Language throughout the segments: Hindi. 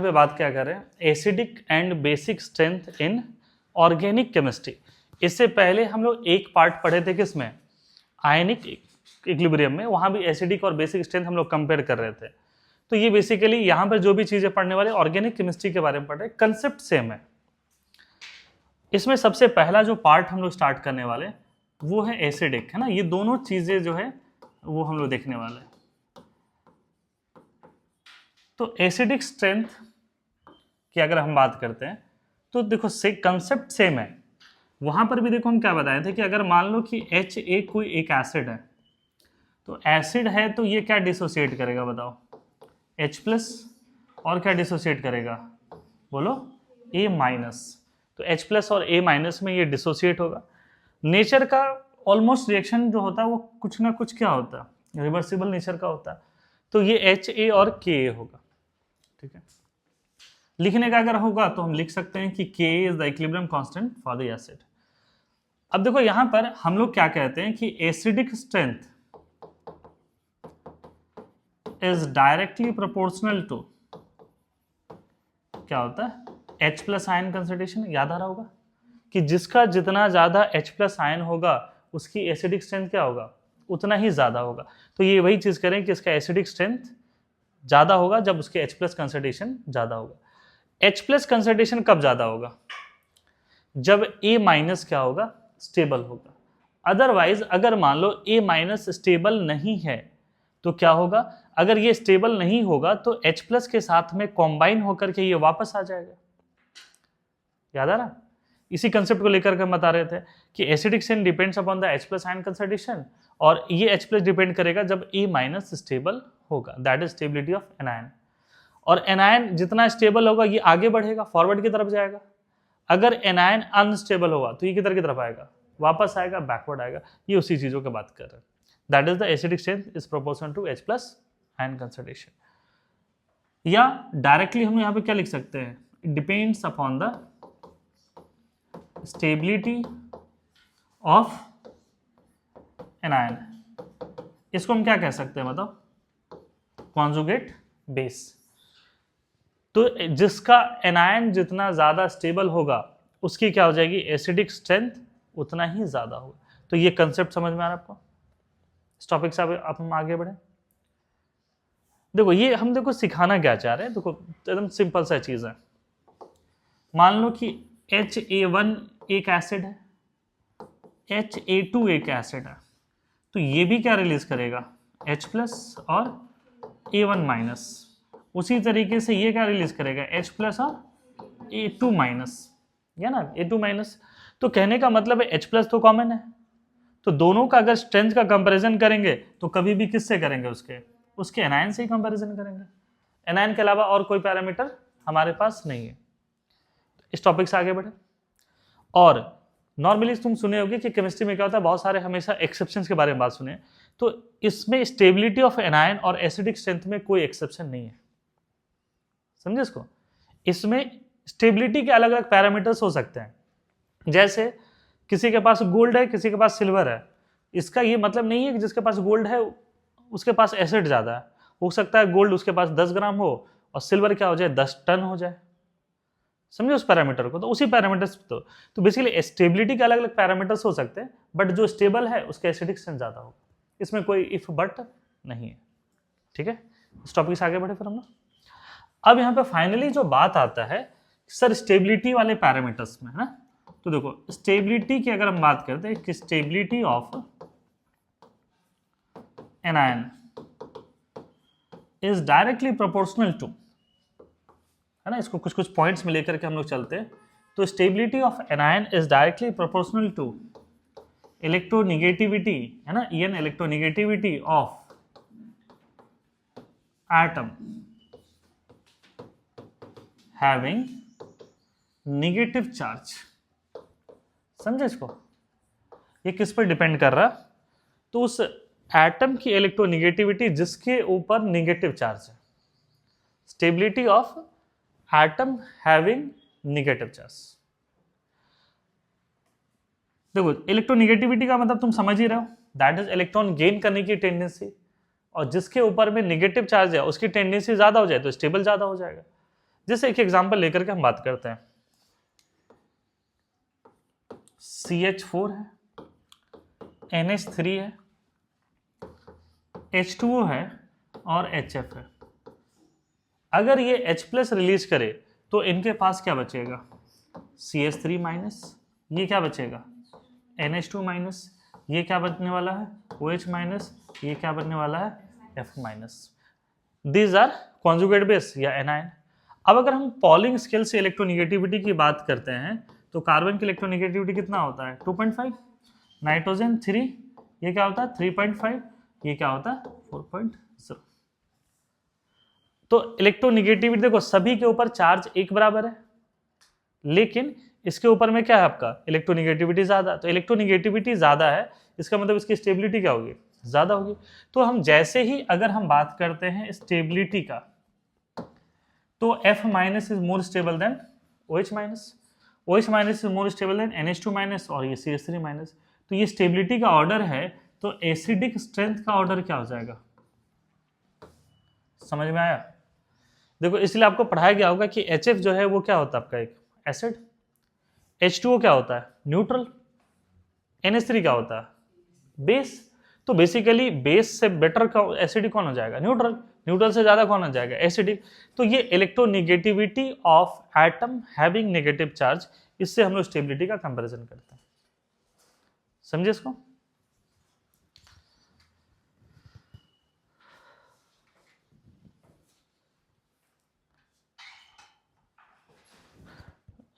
पे बात क्या कर रहे हैं, acidic and basic strength in organic chemistry. इससे पहले हम लोग एक पार्ट पढ़े थे किसमें, आयनिक इक्विलिब्रियम में, वहां भी एसिडिक और बेसिक स्ट्रेंथ हम लोग कंपेयर कर रहे थे। तो ये बेसिकली यहाँ पर जो भी चीजें पढ़ने वाले ऑर्गेनिक केमिस्ट्री के बारे में पढ़ रहे, कंसेप्ट सेम है। इसमें सबसे पहला जो पार्ट हम लोग स्टार्ट करने वाले वो है एसिडिक, है ना। ये दोनों चीजें जो है वो हम लोग देखने वाले हैं। तो एसिडिक स्ट्रेंथ की अगर हम बात करते हैं तो देखो से कंसेप्ट सेम है। वहां पर भी देखो हम क्या बताए थे कि अगर मान लो कि HA कोई एक एसिड है, तो एसिड है तो ये क्या डिसोसिएट करेगा बताओ, H+ और क्या डिसोसिएट करेगा, बोलो A-। तो H+ और A- में ये डिसोसिएट होगा। नेचर का ऑलमोस्ट रिएक्शन जो होता है वो कुछ ना कुछ क्या होता है, रिवर्सिबल नेचर का होता है। तो ये HA और Ka होगा, ठीक है। लिखने का अगर होगा तो हम लिख सकते हैं कि Ka is the equilibrium constant for the acid. अब देखो यहां पर हम लोग क्या कहते हैं कि acidic strength is directly proportional to, क्या होता है, H+ आयन कंसंट्रेशन। याद आ रहा होगा कि जिसका जितना ज्यादा H+ आयन होगा उसकी एसिडिक स्ट्रेंथ क्या होगा, उतना ही ज्यादा होगा। तो ये वही चीज करें कि इसका एसिडिक स्ट्रेंथ ज्यादा होगा जब उसके H+ कंसंट्रेशन ज्यादा होगा। H+ कंसंट्रेशन कब ज्यादा होगा, जब A- क्या होगा, स्टेबल होगा। अदरवाइज अगर मान लो A- स्टेबल नहीं है तो क्या होगा, अगर ये स्टेबल नहीं होगा तो H+ के साथ में कॉम्बाइन होकर के ये वापस आ जाएगा। याद आ रहा, इसी कंसेप्ट को लेकर के हम बता रहे थे कि acidic strength depends upon the H+ ion concentration, और ये H+ डिपेंड करेगा जब A- स्टेबल होगा, that is stability of anion. और एनायन जितना स्टेबल होगा ये आगे बढ़ेगा, फॉरवर्ड की तरफ जाएगा। अगर एनायन अनस्टेबल होगा तो ये किधर की तरफ आएगा, वापस आएगा, बैकवर्ड आएगा। ये उसी चीजों की बात कर रहे हैं। That is the acidic strength is proportional to H+ ion concentration. या डायरेक्टली हम यहाँ पे क्या लिख सकते हैं, it depends upon the stability of anion. इसको हम क्या कह सकते हैं बताओ, कॉन्जुगेट बेस। तो जिसका एनायन जितना ज्यादा स्टेबल होगा उसकी क्या हो जाएगी, एसिडिक स्ट्रेंथ उतना ही ज्यादा होगा। तो ये कंसेप्ट समझ में आ रहा है आपको। इस टॉपिक से अब हम आगे बढ़े। देखो ये हम देखो सिखाना क्या चाह रहे हैं, देखो एकदम सिंपल सा चीज है। मान लो कि HA1 एक एसिड है, HA2 एक एसिड है, तो ये भी क्या रिलीज करेगा, H+ और A1-। उसी तरीके से ये क्या रिलीज करेगा, H+ और A2-, या ना, A2-। तो कहने का मतलब है H+ तो कॉमन है, तो दोनों का अगर स्ट्रेंथ का कंपैरिजन करेंगे तो कभी भी किससे करेंगे, उसके एनायन से ही कंपैरिजन करेंगे। एनायन के अलावा और कोई पैरामीटर हमारे पास नहीं है। इस टॉपिक से आगे बढ़े। और नॉर्मली तुम सुने होगे कि केमिस्ट्री में क्या होता है, बहुत सारे हमेशा एक्सेप्शंस के बारे में बात सुने, तो इसमें स्टेबिलिटी ऑफ एनायन और एसिडिक स्ट्रेंथ में कोई एक्सेप्शन नहीं है, समझे इसको। इसमें स्टेबिलिटी के अलग अलग पैरामीटर्स हो सकते हैं, जैसे किसी के पास गोल्ड है, किसी के पास सिल्वर है। इसका ये मतलब नहीं है कि जिसके पास गोल्ड है उसके पास एसिड ज्यादा है। हो सकता है गोल्ड उसके पास 10 ग्राम हो और सिल्वर क्या हो जाए, 10 टन हो जाए। समझे उस पैरामीटर को। तो उसी पैरामीटर्स तो बेसिकली स्टेबिलिटी के अलग अलग पैरामीटर्स हो सकते हैं, बट जो स्टेबल है उसका एसिडिक स्ट्रेंथ ज्यादा होगा। इसमें कोई इफ बट नहीं है, ठीक है। इस टॉपिक से आगे बढ़े फिर हम लोग। अब यहाँ पे फाइनली जो बात आता है सर स्टेबिलिटी वाले पैरामीटर्स में, है ना। तो देखो स्टेबिलिटी की अगर हम बात करते हैं कि stability of anion is directly proportional to, है ना। इसको कुछ कुछ पॉइंट्स में लेकर के हम लोग चलते हैं। तो stability of anion is directly proportional to electronegativity, है ना, En electronegativity of atom having negative charge. समझे इसको, ये किस पर डिपेंड कर रहा, तो उस एटम की इलेक्ट्रोनिगेटिविटी जिसके ऊपर नेगेटिव चार्ज है। Stability of atom having negative charge. देखो इलेक्ट्रोनिगेटिविटी का मतलब तुम समझ ही रहे हो, दैट इज इलेक्ट्रॉन गेन करने की टेंडेंसी, और जिसके ऊपर में नेगेटिव चार्ज है उसकी टेंडेंसी ज्यादा हो जाए तो स्टेबल ज्यादा हो जाएगा। जैसे एक एग्जांपल लेकर के हम बात करते हैं, CH4 है, NH3 है, H2O है और HF है। अगर ये H प्लस रिलीज करे तो इनके पास क्या बचेगा, CH3 माइनस, ये क्या बचेगा NH2 माइनस, ये क्या बनने वाला है OH माइनस, ये क्या बनने वाला है F minus. These are conjugate base या एनायन। अब अगर हम पॉलिंग स्केल से इलेक्ट्रोनिगेटिविटी की बात करते हैं तो कार्बन की इलेक्ट्रोनिगेटिविटी कितना होता है 2.5, नाइट्रोजन 3, ये क्या होता है 3.5, ये क्या होता है 4.0। तो इलेक्ट्रोनिगेटिविटी देखो सभी के ऊपर चार्ज एक बराबर है, लेकिन इसके ऊपर में क्या है आपका इलेक्ट्रोनिगेटिविटी ज्यादा, तो इलेक्ट्रोनिगेटिविटी ज्यादा है इसका मतलब इसकी स्टेबिलिटी क्या होगी ज्यादा होगी। तो हम जैसे ही अगर हम बात करते हैं स्टेबिलिटी का तो F minus is more stable then OH minus, OH minus is more stable then NH2 minus और ये CH3 माइनस। तो ये स्टेबिलिटी का ऑर्डर है, तो एसिडिक स्ट्रेंथ का ऑर्डर क्या हो जाएगा, समझ में आया। देखो इसलिए आपको पढ़ाया गया होगा कि HF जो है वो क्या होता है आपका एक एसिड, H2O क्या होता है न्यूट्रल, NH3 क्या होता है बेस। तो बेसिकली बेस से बेटर एसिडिक कौन हो जाएगा न्यूट्रल, न्यूट्रल से ज्यादा कौन हो जाएगा एसिडिक। तो ये electronegativity of atom having negative charge, इससे हम लोग स्टेबिलिटी का कंपैरिजन करते हैं, समझे इसको।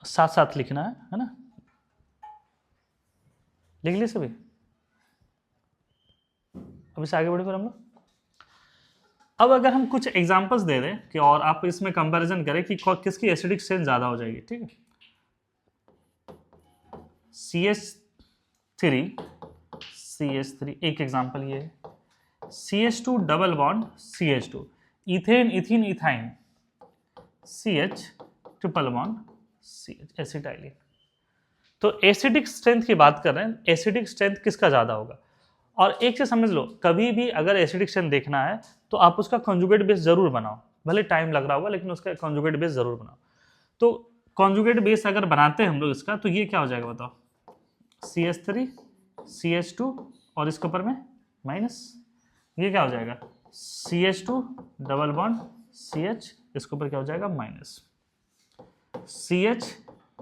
साथ साथ लिखना है ना, लिख लिए सभी। अब इससे आगे बढ़े फिर हम लोग। अब अगर हम कुछ एग्जांपल्स दे दें कि और आप इसमें कंपैरिजन करें कि किसकी एसिडिक स्ट्रेंथ ज्यादा हो जाएगी, ठीक है। CH3 एक एग्जांपल ये है, CH2 double bond CH2, ethane ethene ethyne, CH triple bond CH acetylene. तो एसिडिक स्ट्रेंथ की बात कर रहे हैं, एसिडिक स्ट्रेंथ किसका ज्यादा होगा। और एक चीज समझ लो, कभी भी अगर एसिडिक स्ट्रेंथ देखना है तो आप उसका कॉन्जुगेट बेस जरूर बनाओ, भले टाइम लग रहा होगा लेकिन उसका कॉन्जुगेट बेस जरूर बनाओ। तो कॉन्जुगेट बेस अगर बनाते हैं हम लोग इसका, तो ये क्या हो जाएगा बताओ, CH3 CH2 और इसके ऊपर में माइनस, ये क्या हो जाएगा CH2 डबल बॉन्ड CH, इसके ऊपर क्या हो जाएगा minus, CH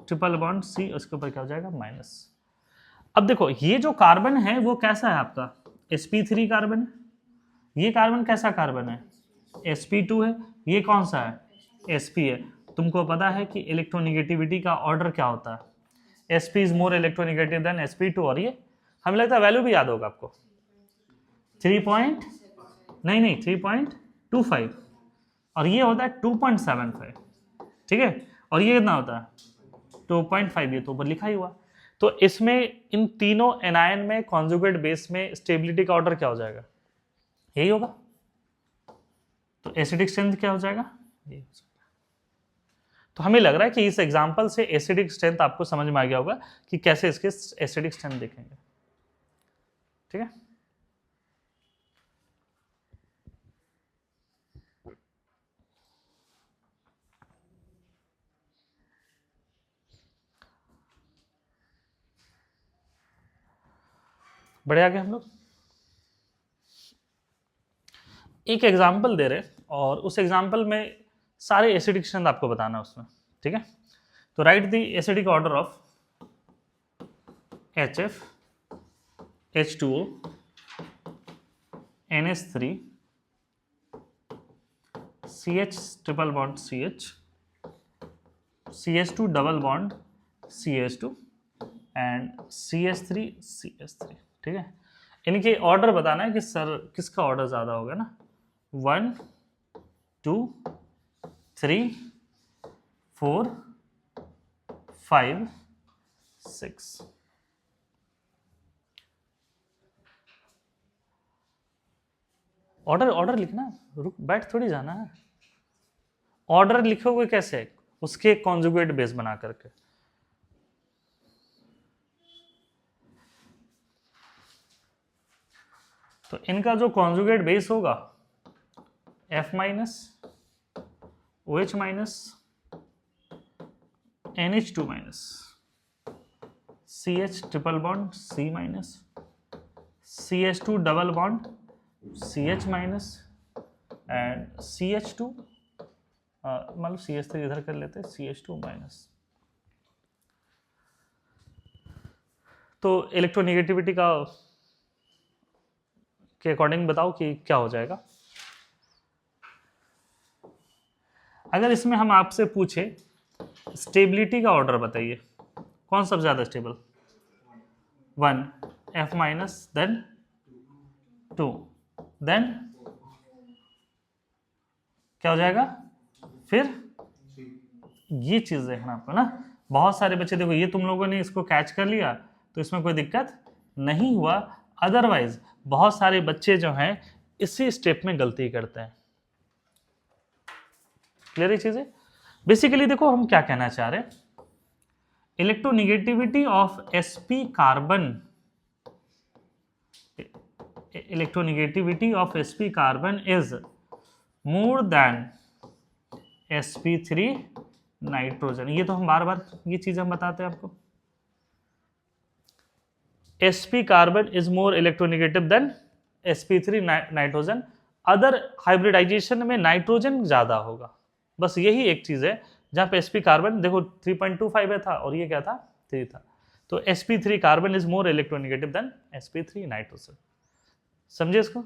triple bond C, उसके ऊपर क्या हो जाएगा माइनस। अब देखो ये जो कार्बन है वो कैसा है आपका sp3 कार्बन है, ये कार्बन कैसा कार्बन है sp2 है, ये कौन सा है sp है। तुमको पता है कि इलेक्ट्रोनिगेटिविटी का ऑर्डर क्या होता है, sp is more electronegative than sp2, और ये हमें लगता है वैल्यू भी याद होगा आपको 3.25 और ये होता है 2.75, ठीक है, और ये कितना होता है 2.5, ये तो ऊपर लिखा ही हुआ। तो इसमें इन तीनों एनायन में कॉन्जुगेट बेस में स्टेबिलिटी का ऑर्डर क्या हो जाएगा, यही होगा। तो एसिडिक स्ट्रेंथ क्या हो जाएगा, ये हो जाएगा। तो हमें लग रहा है कि इस एग्जांपल से एसिडिक स्ट्रेंथ आपको समझ में आ गया होगा कि कैसे इसके एसिडिक स्ट्रेंथ देखेंगे, ठीक है। बढ़े आगे हम लोग एक एग्जांपल दे रहे और उस एग्जांपल में सारे एसिडिक स्ट्रेंथ आपको बताना है उसमें, ठीक है। तो right the acidic order of HF H2O NH3 CH triple bond CH CH2 double bond CH2 and CH3, ठीक है। इनके ऑर्डर बताना है कि सर किसका ऑर्डर ज्यादा होगा ना, 1 2 3 4 5 6। ऑर्डर लिखना, रुक बैठ थोड़ी जाना है। ऑर्डर लिखोगे कैसे, उसके कॉन्जुगेट बेस बना करके। तो इनका जो कॉन्जुगेट बेस होगा F minus OH minus NH2 minus, CH triple bond C minus, CH2 double bond CH minus and CH2 मान लो CH3 इधर कर लेते हैं, CH2 माइनस। तो इलेक्ट्रोनेगेटिविटी का के अकॉर्डिंग बताओ कि क्या हो जाएगा। अगर इसमें हम आपसे पूछे स्टेबिलिटी का ऑर्डर बताइए, कौन सबसे ज्यादा stable? 1, F minus, then 2, then क्या हो जाएगा? फिर ये चीज देखना आपको ना। बहुत सारे बच्चे देखो, ये तुम लोगों ने इसको कैच कर लिया तो इसमें कोई दिक्कत नहीं हुआ, अदरवाइज बहुत सारे बच्चे जो हैं इसी स्टेप में गलती करते हैं। क्लियर है चीजें? बेसिकली देखो हम क्या कहना चाह रहे हैं, electronegativity of sp carbon, electronegativity of sp carbon is more then sp3 nitrogen. ये तो हम बार बार ये चीज हम बताते हैं आपको, sp carbon is more electronegative than sp3 nitrogen. Other hybridization में नाइट्रोजन ज्यादा होगा, बस यही एक चीज है जहां पे sp कार्बन देखो 3.25 था और ये क्या था 3 था, तो sp3 carbon is more electronegative than sp3 nitrogen. समझे इसको?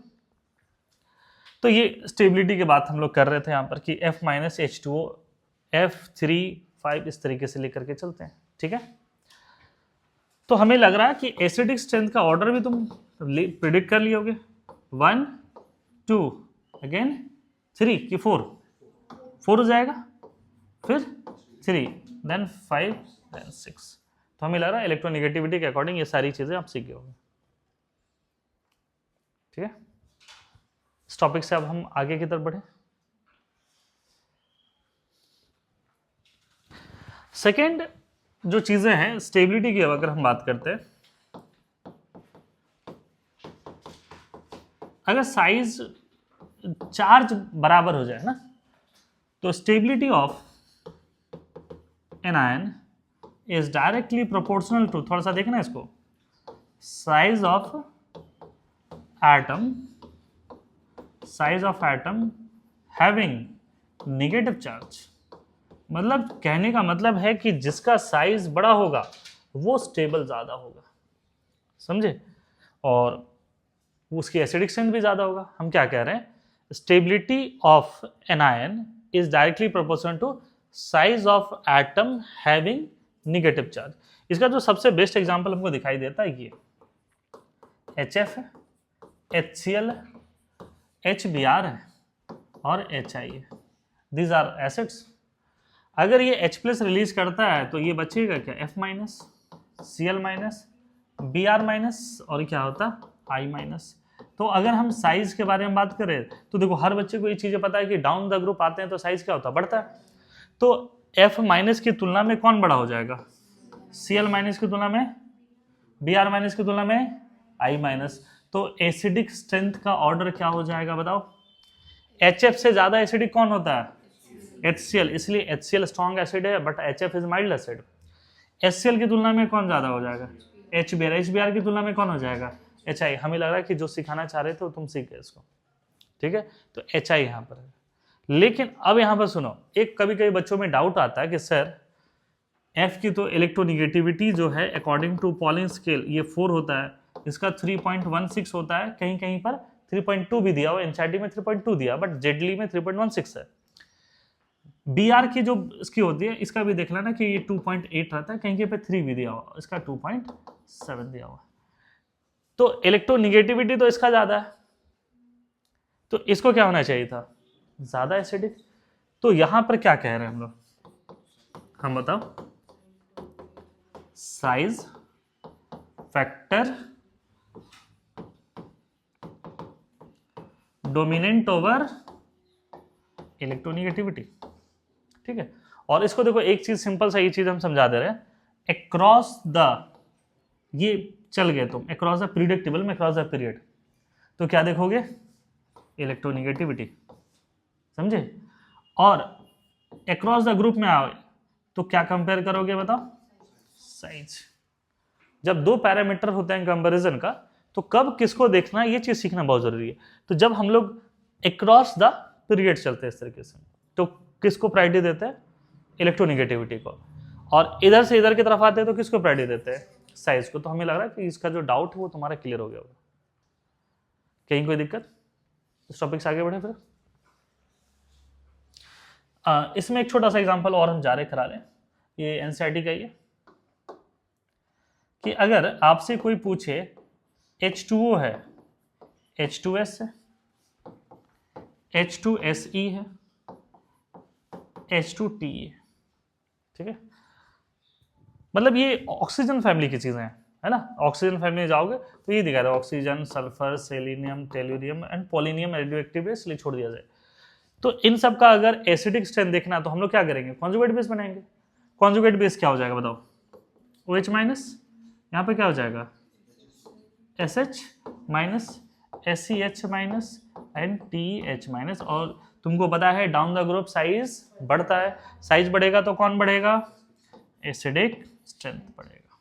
तो ये स्टेबिलिटी की बात हम लोग कर रहे थे यहाँ पर कि F माइनस H2O F3 5 इस तरीके से लेकर के चलते हैं। ठीक है, तो हमें लग रहा है कि एसिडिक स्ट्रेंथ का ऑर्डर भी तुम प्रिडिक्ट कर लिए होगे, 1 2 अगेन 3 कि 4 हो जाएगा, फिर 3 देन 5 देन 6। तो हमें लग रहा है इलेक्ट्रोनेगेटिविटी के अकॉर्डिंग ये सारी चीजें आप सीख गए होंगे। ठीक है, इस टॉपिक से अब हम आगे की तरफ बढ़े। सेकेंड जो चीजें हैं स्टेबिलिटी की, अगर हम बात करते हैं, अगर साइज चार्ज बराबर हो जाए ना, तो stability of anion is directly proportional to, थोड़ा सा देखना इसको, size of atom having negative charge. मतलब कहने का मतलब है कि जिसका साइज बड़ा होगा वो स्टेबल ज्यादा होगा, समझे, और उसकी एसिडिक स्ट्रेंथ भी ज्यादा होगा। हम क्या कह रहे हैं, stability of anion is directly proportional to size of atom having negative charge. इसका जो सबसे बेस्ट एग्जांपल हमको दिखाई देता है ये HF है, HCl है, HBr है और HI है, दीज आर एसिड्स। अगर ये H प्लस रिलीज करता है तो ये बचेगा क्या, F minus, Cl minus, Br minus और क्या होता I माइनस। तो अगर हम साइज के बारे में बात करें तो देखो हर बच्चे को ये चीजें पता है कि डाउन द ग्रुप आते हैं तो साइज क्या होता है, बढ़ता है। तो F माइनस की तुलना में कौन बड़ा हो जाएगा, Cl माइनस की तुलना में, Br माइनस की तुलना में I माइनस। तो एसिडिक स्ट्रेंथ का ऑर्डर क्या हो जाएगा बताओ, HF से ज्यादा एसिडिक कौन होता है, HCl, इसलिए HCl स्ट्रॉन्ग एसिड है but HF is mild acid. HCl की तुलना में कौन ज्यादा हो जाएगा, HBr, HBr की तुलना में कौन हो जाएगा, HI। हमें लग रहा है कि जो सिखाना चाह रहे थे वो तुम सीख गए इसको। ठीक है, तो HI यहाँ पर है। लेकिन अब यहाँ पर सुनो, एक कभी कभी बच्चों में डाउट आता है कि सर F की तो इलेक्ट्रोनेगेटिविटी जो है अकॉर्डिंग टू पॉलिंग स्केल ये 4 होता है, इसका 3.16 होता है, कहीं कहीं पर 3.2 भी दिया हुआ, एनसीईआरटी में 3.2 दिया बट जेडली में 3.16 है। Br की जो इसकी होती है इसका भी देख लेना कि ये 2.8 रहता है, कहीं कहीं पे 3 भी दिया हुआ, इसका 2.7 दिया हुआ। तो इलेक्ट्रोनेगेटिविटी तो इसका ज्यादा है, तो इसको क्या होना चाहिए था, ज्यादा एसिडिक। तो यहां पर क्या कह रहे हैं हम लोग, हम बताओ, size factor dominant over electronegativity. ठीक है, और इसको देखो एक चीज सिंपल सा ये चीज हम समझा दे रहे हैं, अक्रॉस द, ये चल गए तुम अक्रॉस द पीरियडिक टेबल में, अक्रॉस द पीरियड, तो क्या देखोगे, इलेक्ट्रोनेगेटिविटी, समझे। और अक्रॉस द ग्रुप में आओ तो क्या कंपेयर करोगे बताओ? साइज। जब दो पैरामीटर होते हैं कंपैरिजन का, तो कब किसको देखना है ये चीज सीखना बहुत जरूरी है। तो जब हम लोग अक्रॉस द पीरियड चलते हैं इस तरीके से, तो किसको प्रायोरिटी देते हैं? इलेक्ट्रोनिगेटिविटी को। और इधर से इधर की तरफ आते हैं तो किसको प्रायोरिटी देते हैं? साइज को। तो हमें लग रहा है कि इसका जो डाउट है वो तुम्हारा क्लियर हो गया होगा। कहीं कोई दिक्कत? इस टॉपिक से आगे बढ़े फिर। इसमें एक छोटा सा एग्जांपल और हम जारी करा लें, ये एनसीईआरटी का ही है कि अगर आपसे कोई पूछे H2O है, H2S है, H2SE है, H2TE है, ठीक है, मतलब ये ऑक्सीजन फैमिली की चीजें हैं, है ना। ऑक्सीजन फैमिली में जाओगे तो ये दिखा रहा है oxygen, sulphur, selenium, tellurium and polonium radio active है, इसलिए छोड़ दिया जाए। तो इन सब का अगर एसिडिक स्ट्रेंथ देखना तो हम लोग क्या करेंगे? कॉन्जुगेट बेस बनाएंगे। कॉन्जुगेट बेस क्या हो जाएगा बताओ? OH माइनस, यहाँ पे क्या हो जाएगा? SH minus, SEH minus and TH minus. और तुमको पता है डाउन द ग्रुप साइज बढ़ता है, साइज बढ़ेगा तो कौन बढ़ेगा? एसिडिक स्ट्रेंथ बढ़ेगा।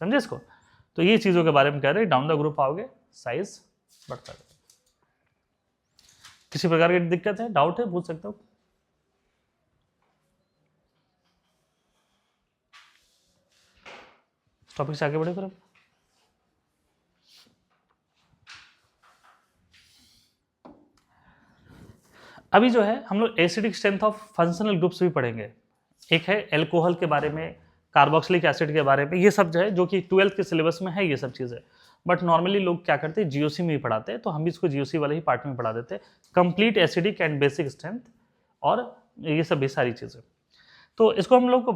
समझे इसको? तो ये चीजों के बारे में कह रहे हैं, डाउन द ग्रुप आओगे साइज बढ़ता है। किसी प्रकार की दिक्कत है, डाउट है, पूछ सकते हो। टॉपिक से आगे बढ़े फिर। अभी जो है हम लोग acidic strength of functional groups भी पढ़ेंगे। एक है एल्कोहल के बारे में, कार्बोक्सिलिक एसिड के बारे में, ये सब जो है जो कि 12th के सिलेबस में है ये सब चीज़ें। बट नॉर्मली लोग क्या करते हैं, जीओसी में ही पढ़ाते हैं, तो हम भी इसको जीओसी वाले ही पार्ट में पढ़ा देते हैं, complete acidic and basic strength और ये सब भी सारी चीज़ें। तो इसको हम लोग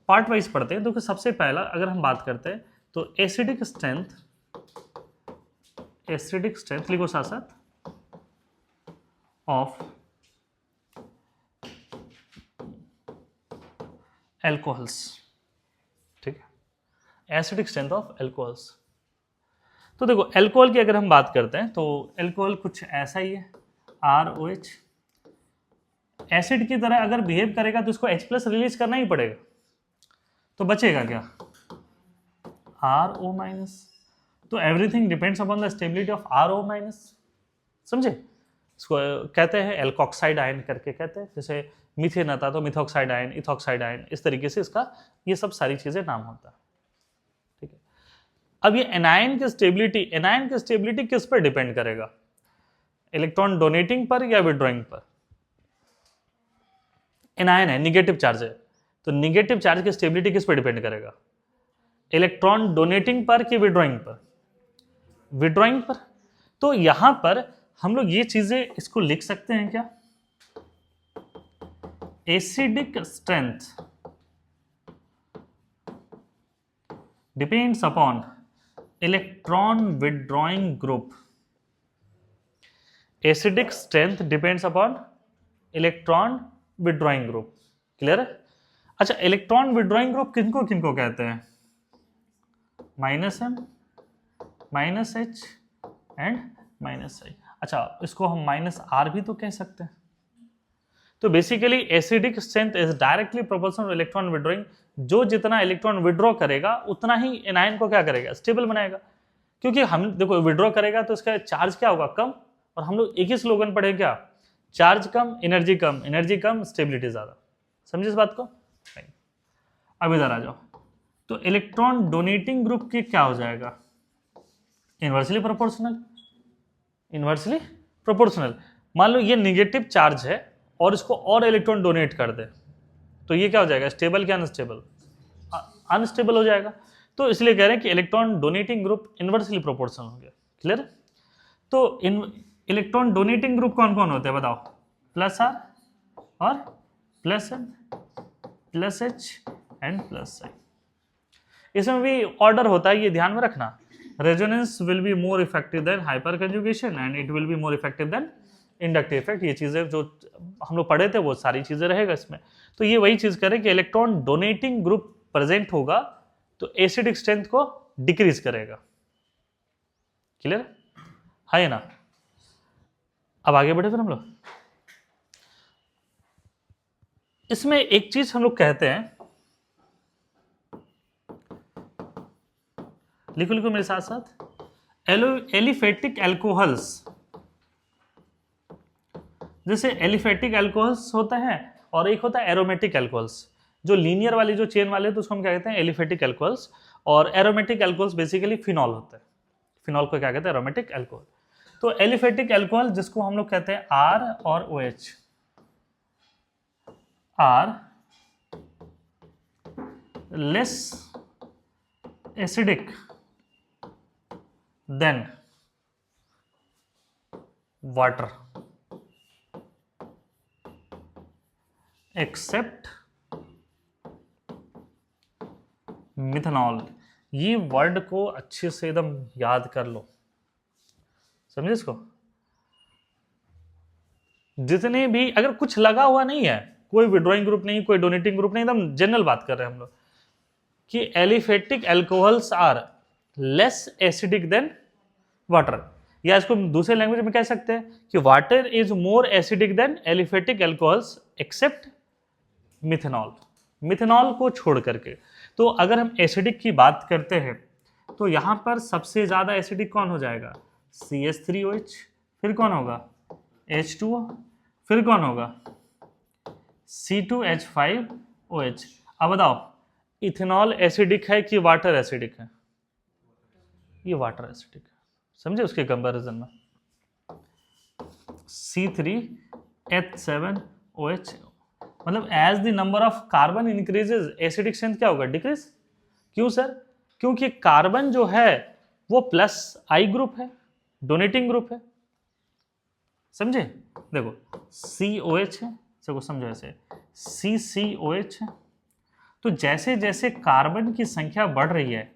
पार्ट वाइज पढ़ते हैं। तो सबसे पहला अगर हम बात करते हैं तो एसिडिक स्ट्रेंथ लिखो साथ साथ ऑफ एल्कोहल्स, ठीक है, एसिडिक स्ट्रेंथ ऑफ एल्कोहल्स। तो देखो एल्कोहल की अगर हम बात करते हैं तो एल्कोहल कुछ ऐसा ही है, ROH। एसिड की तरह अगर बिहेव करेगा तो इसको H+ रिलीज करना ही पड़ेगा, तो बचेगा क्या? RO minus. तो everything depends upon the stability of RO minus. समझे? इसको कहते हैं एल्कोक्साइड आयन करके कहते हैं, जैसे मीथेन आता तो मिथॉक्साइड आयन, इथॉक्साइड आयन, इस तरीके से इसका ये सब सारी चीजें नाम होता है, ठीक है। अब ये एनायन की स्टेबिलिटी किस पर डिपेंड करेगा? इलेक्ट्रॉन डोनेटिंग पर या विड्रॉइंग पर? एनायन है, निगेटिव चार्ज है, तो निगेटिव चार्ज की स्टेबिलिटी किस पर डिपेंड करेगा? इलेक्ट्रॉन डोनेटिंग पर कि विड्रॉइंग पर? विड्रॉइंग पर। तो यहां पर हम लोग ये चीजें इसको लिख सकते हैं क्या? Acidic strength depends upon electron withdrawing group. Acidic strength depends upon electron withdrawing group. Clear है? अच्छा, इलेक्ट्रॉन विड्रॉइंग ग्रुप किनको किनको कहते हैं? -M, -H and -I। अच्छा, इसको हम -R भी तो कह सकते हैं। तो basically acidic strength is directly proportional two electron withdrawing. जो जितना इलेक्ट्रॉन विड्रॉ करेगा उतना ही एनायन को क्या करेगा? स्टेबल बनाएगा। क्योंकि हम देखो विड्रॉ करेगा तो इसका चार्ज क्या होगा? कम। और हम लोग एक ही स्लोगन पढ़े क्या? चार्ज कम, एनर्जी कम, एनर्जी कम, स्टेबिलिटी ज्यादा। समझे इस बात को? नहीं। अब इधर आ जाओ, तो इलेक्ट्रॉन डोनेटिंग ग्रुप के क्या हो जाएगा? Inversely proportional. Inversely proportional. मान लो ये निगेटिव चार्ज है और इसको और इलेक्ट्रॉन डोनेट कर दे, तो ये क्या हो जाएगा? स्टेबल क्या अनस्टेबल? अनस्टेबल हो जाएगा। तो इसलिए कह रहे हैं कि electron donating group inversely proportional हो गया। क्लियर? तो इलेक्ट्रॉन डोनेटिंग ग्रुप कौन कौन होते हैं बताओ? +R और +N, +H एंड +I। इसमें भी ऑर्डर होता है, ये ध्यान में रखना। Resonance will be more effective than hyper conjugation and it will be more effective than inductive effect. ये चीजें जो हम लोग पढ़े थे वो सारी चीजें रहेगा इसमें। तो ये वही चीज करें कि इलेक्ट्रॉन डोनेटिंग ग्रुप प्रेजेंट होगा तो एसिडिक स्ट्रेंथ को डिक्रीज करेगा। क्लियर है ना? अब आगे बढ़े फिर हम लोग। इसमें एक चीज हम लोग कहते हैं, लिखो लिखो मेरे साथ साथ, एलिफेटिक एल्कोहल्स। जैसे एलिफेटिक एल्कोहल्स होता है और एक होता है एरोमेटिक एल्कोहल्स। जो लीनियर वाली जो चेन वाले तो उसको हम क्या कहते हैं, एलिफेटिक एल्कोहल्स। और एरोमेटिक एल्कोहल्स बेसिकली फिनॉल होते हैं। फिनॉल को क्या कहते हैं, एरोमेटिक एल्कोहल। तो एलिफेटिक एल्कोहल जिसको हम लोग कहते हैं आर और O H, are less acidic than water except methanol. ये वर्ड को अच्छे से एकदम याद कर लो, समझे इसको। जितने भी, अगर कुछ लगा हुआ नहीं है, कोई विड्रॉइंग ग्रुप नहीं, कोई डोनेटिंग ग्रुप नहीं, एकदम जनरल बात कर रहे हैं हम लोग कि aliphatic alcohols are less acidic than water. या इसको दूसरे लैंग्वेज में कह सकते हैं कि water is more acidic than aliphatic alcohols except methanol. Methanol को छोड़ करके। तो अगर हम एसिडिक की बात करते हैं तो यहां पर सबसे ज्यादा एसिडिक कौन हो जाएगा, CH3OH, फिर कौन होगा H2O, फिर कौन होगा C2H5OH। अब बताओ इथेनॉल एसिडिक है कि वाटर एसिडिक है, ये वाटर एसिडिक है, समझे उसके कंपैरिजन में। C3H7OH, मतलब as the number of carbon increases acidic strength क्या होगा, डिक्रीज। क्यों सर, क्योंकि कार्बन जो है वो प्लस आई ग्रुप है, डोनेटिंग ग्रुप है, समझे। देखो COH है, सबको समझो ऐसे, CCOH है। तो जैसे जैसे कार्बन की संख्या बढ़ रही है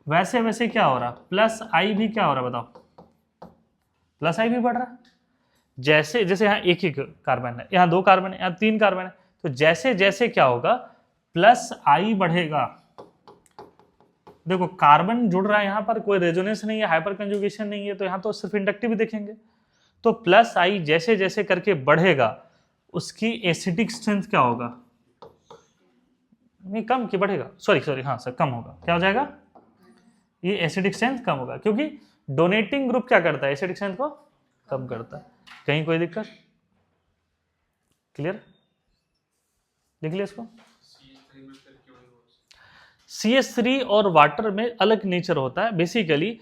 वैसे वैसे क्या हो रहा, प्लस आई भी क्या हो रहा, बताओ प्लस आई भी बढ़ रहा। जैसे जैसे यहाँ एक ही कार्बन है, यहाँ 2 कार्बन है, यहाँ 3 कार्बन है, तो जैसे जैसे क्या होगा, प्लस आई बढ़ेगा। देखो कार्बन जुड़ रहा है, यहाँ पर कोई रेजोनेंस नहीं है, हाइपर कंजुगेशन नहीं है, तो यहाँ तो सिर्फ इंडक्टिव देखेंगे। तो प्लस आई जैसे जैसे करके बढ़ेगा उसकी एसिडिक स्ट्रेंथ क्या होगा, नहीं कम कि बढ़ेगा, सॉरी हाँ सर कम होगा। क्या हो जाएगा, ये एसिडिक स्ट्रेंथ कम होगा, क्योंकि डोनेटिंग ग्रुप क्या करता है, एसिडिक स्ट्रेंथ को कम करता है। कहीं कोई दिक्कत, क्लियर, लिख लिया इसको। CH3 और वाटर में अलग नेचर होता है। बेसिकली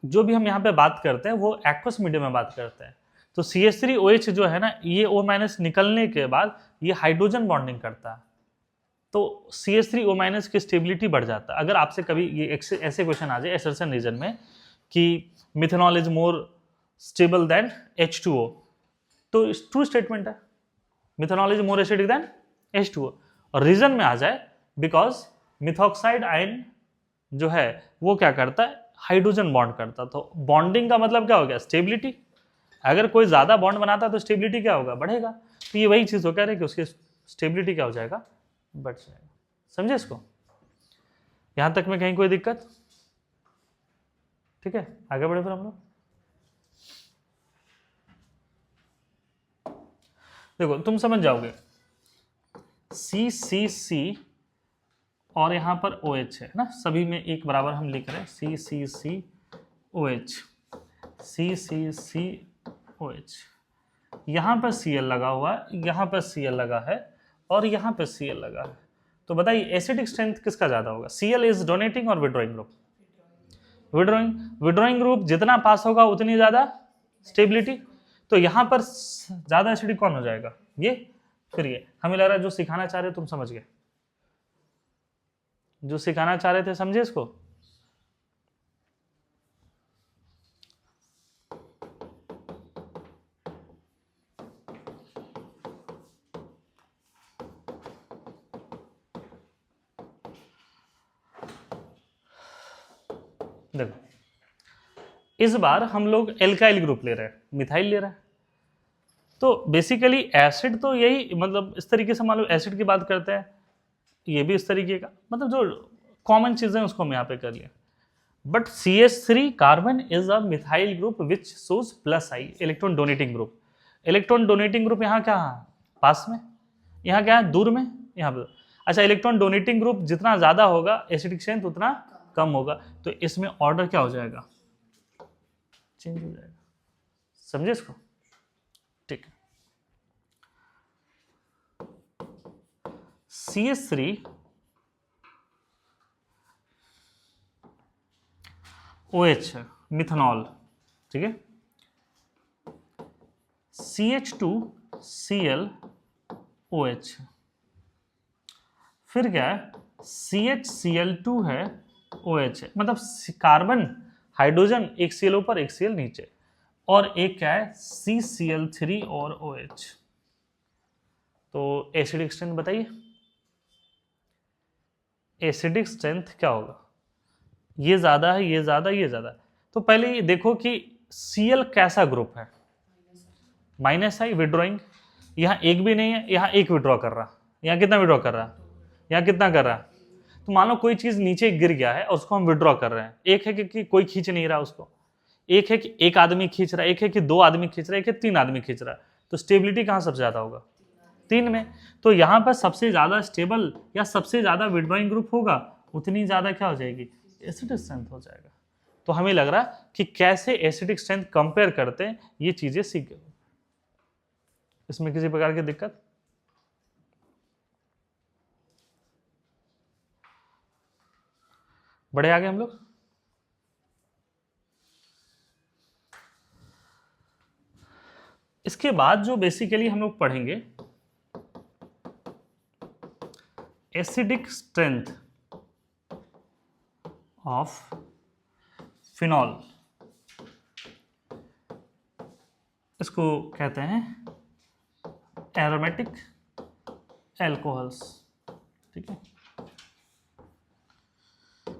जो भी हम यहाँ पे बात करते हैं वो एक्वस मीडियम में बात करते हैं। तो CH3OH जो है ना, ये O- निकलने के बाद ये हाइड्रोजन बॉन्डिंग करता है, तो CH3O- की स्टेबिलिटी बढ़ जाता है। अगर आपसे कभी ये ऐसे क्वेश्चन आ जाए एसर्शन रीजन में कि methanol is more stable then H2O, तो ट्रू स्टेटमेंट है, methanol is more acidic then H2O। और रीजन में आ जाए बिकॉज मिथॉक्साइड आयन जो है वो क्या करता है, हाइड्रोजन बॉन्ड करता। तो बॉन्डिंग का मतलब क्या हो गया, स्टेबिलिटी। अगर कोई ज्यादा बॉन्ड बनाता है तो स्टेबिलिटी क्या होगा, बढ़ेगा। तो ये वही चीज हो कह रहे कि उसकी स्टेबिलिटी क्या हो जाएगा, बढ़ जाएगा। समझे इसको, यहां तक में कहीं कोई दिक्कत, ठीक है आगे बढ़े फिर हम लोग। देखो तुम समझ जाओगे, CCC और यहां पर OH है ना, सभी में एक बराबर हम लिख रहे हैं, CCCOH, CCCOH। यहां पर Cl लगा हुआ है, यहां पर Cl लगा है और यहां पर Cl लगा है। तो बताइए एसिडिक स्ट्रेंथ किसका ज्यादा होगा, Cl इज डोनेटिंग और विड्रॉइंग ग्रुप, विड्रॉइंग ग्रुप जितना पास होगा उतनी ज्यादा स्टेबिलिटी। तो यहां पर ज्यादा एसिडिक कौन हो जाएगा, ये। फिर ये हमें लग रहा है जो सिखाना चाह रहे तुम समझ गए, जो सिखाना चाह रहे थे समझे इसको। देखो इस बार हम लोग एल्काइल ग्रुप ले रहे हैं, मिथाइल ले रहे हैं। तो बेसिकली एसिड तो यही, मतलब इस तरीके से मान लो एसिड की बात करते हैं, ये भी इस तरीके का, मतलब जो कॉमन चीजें उसको हम यहाँ पे कर लिया। But CH3 carbon is a methyl group which shows plus I, electron donating group. Electron donating group यहाँ क्या है, पास में, यहाँ क्या है, दूर में, यहाँ पे। अच्छा, इलेक्ट्रॉन डोनेटिंग ग्रुप जितना ज्यादा होगा एसिडिक स्ट्रेंथ उतना कम होगा, तो इसमें ऑर्डर क्या हो जाएगा, चेंज हो जाएगा। समझे इसको? ठीक है। CH3 OH है, मिथनॉल, ठीक है। CH2 Cl OH, फिर क्या है, CHCl2 है OH है, मतलब कार्बन हाइड्रोजन एक Cl ऊपर एक Cl नीचे, और एक क्या है CCl3 और OH। तो एसिडिक स्ट्रेंथ बताइए, एसिडिक स्ट्रेंथ क्या होगा, ये ज्यादा है, ये ज्यादा, ये ज्यादा। तो पहले ये देखो कि Cl कैसा ग्रुप है, माइनस आई विड्रॉइंग, यहाँ एक भी नहीं है, यहाँ एक विड्रॉ कर रहा, यहाँ कितना विड्रॉ कर रहा, यहाँ कितना कर रहा। तो मान लो कोई चीज नीचे गिर गया है और उसको हम विड्रॉ कर रहे हैं, एक है कि कोई खींच नहीं रहा उसको, एक है कि एक आदमी खींच रहा है, एक है कि दो आदमी खींच रहा है, एक है तीन आदमी खींच रहा है। तो स्टेबिलिटी कहाँ सबसे ज्यादा होगा, तीन में। तो यहाँ पर सबसे ज्यादा स्टेबल या सबसे ज्यादा विड्रॉइंग ग्रुप होगा, उतनी ज्यादा क्या हो जाएगी, एसिडिक स्ट्रेंथ हो जाएगा। तो हमें लग रहा है कि कैसे एसिडिक स्ट्रेंथ कंपेयर करते हैं, ये चीजें सीख गए। इसमें किसी प्रकार की दिक्कत? बढ़े आगे हम लोग। इसके बाद जो बेसिकली हम लोग पढ़ेंगे, एसिडिक स्ट्रेंथ ऑफ फिनॉल, इसको कहते हैं एरोमेटिक एल्कोहल्स, ठीक है।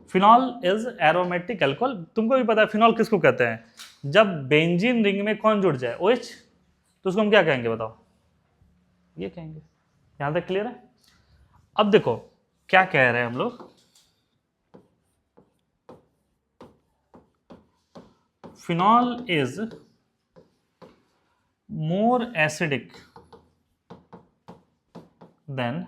Phenol is aromatic alcohol. तुमको भी पता है फिनॉल किसको कहते हैं, जब बेंजीन रिंग में कौन जुड़ जाए, OH, तो उसको हम क्या कहेंगे बताओ, ये कहेंगे। यहां तक क्लियर है? अब देखो क्या कह रहे हैं हम लोग, phenol is more acidic than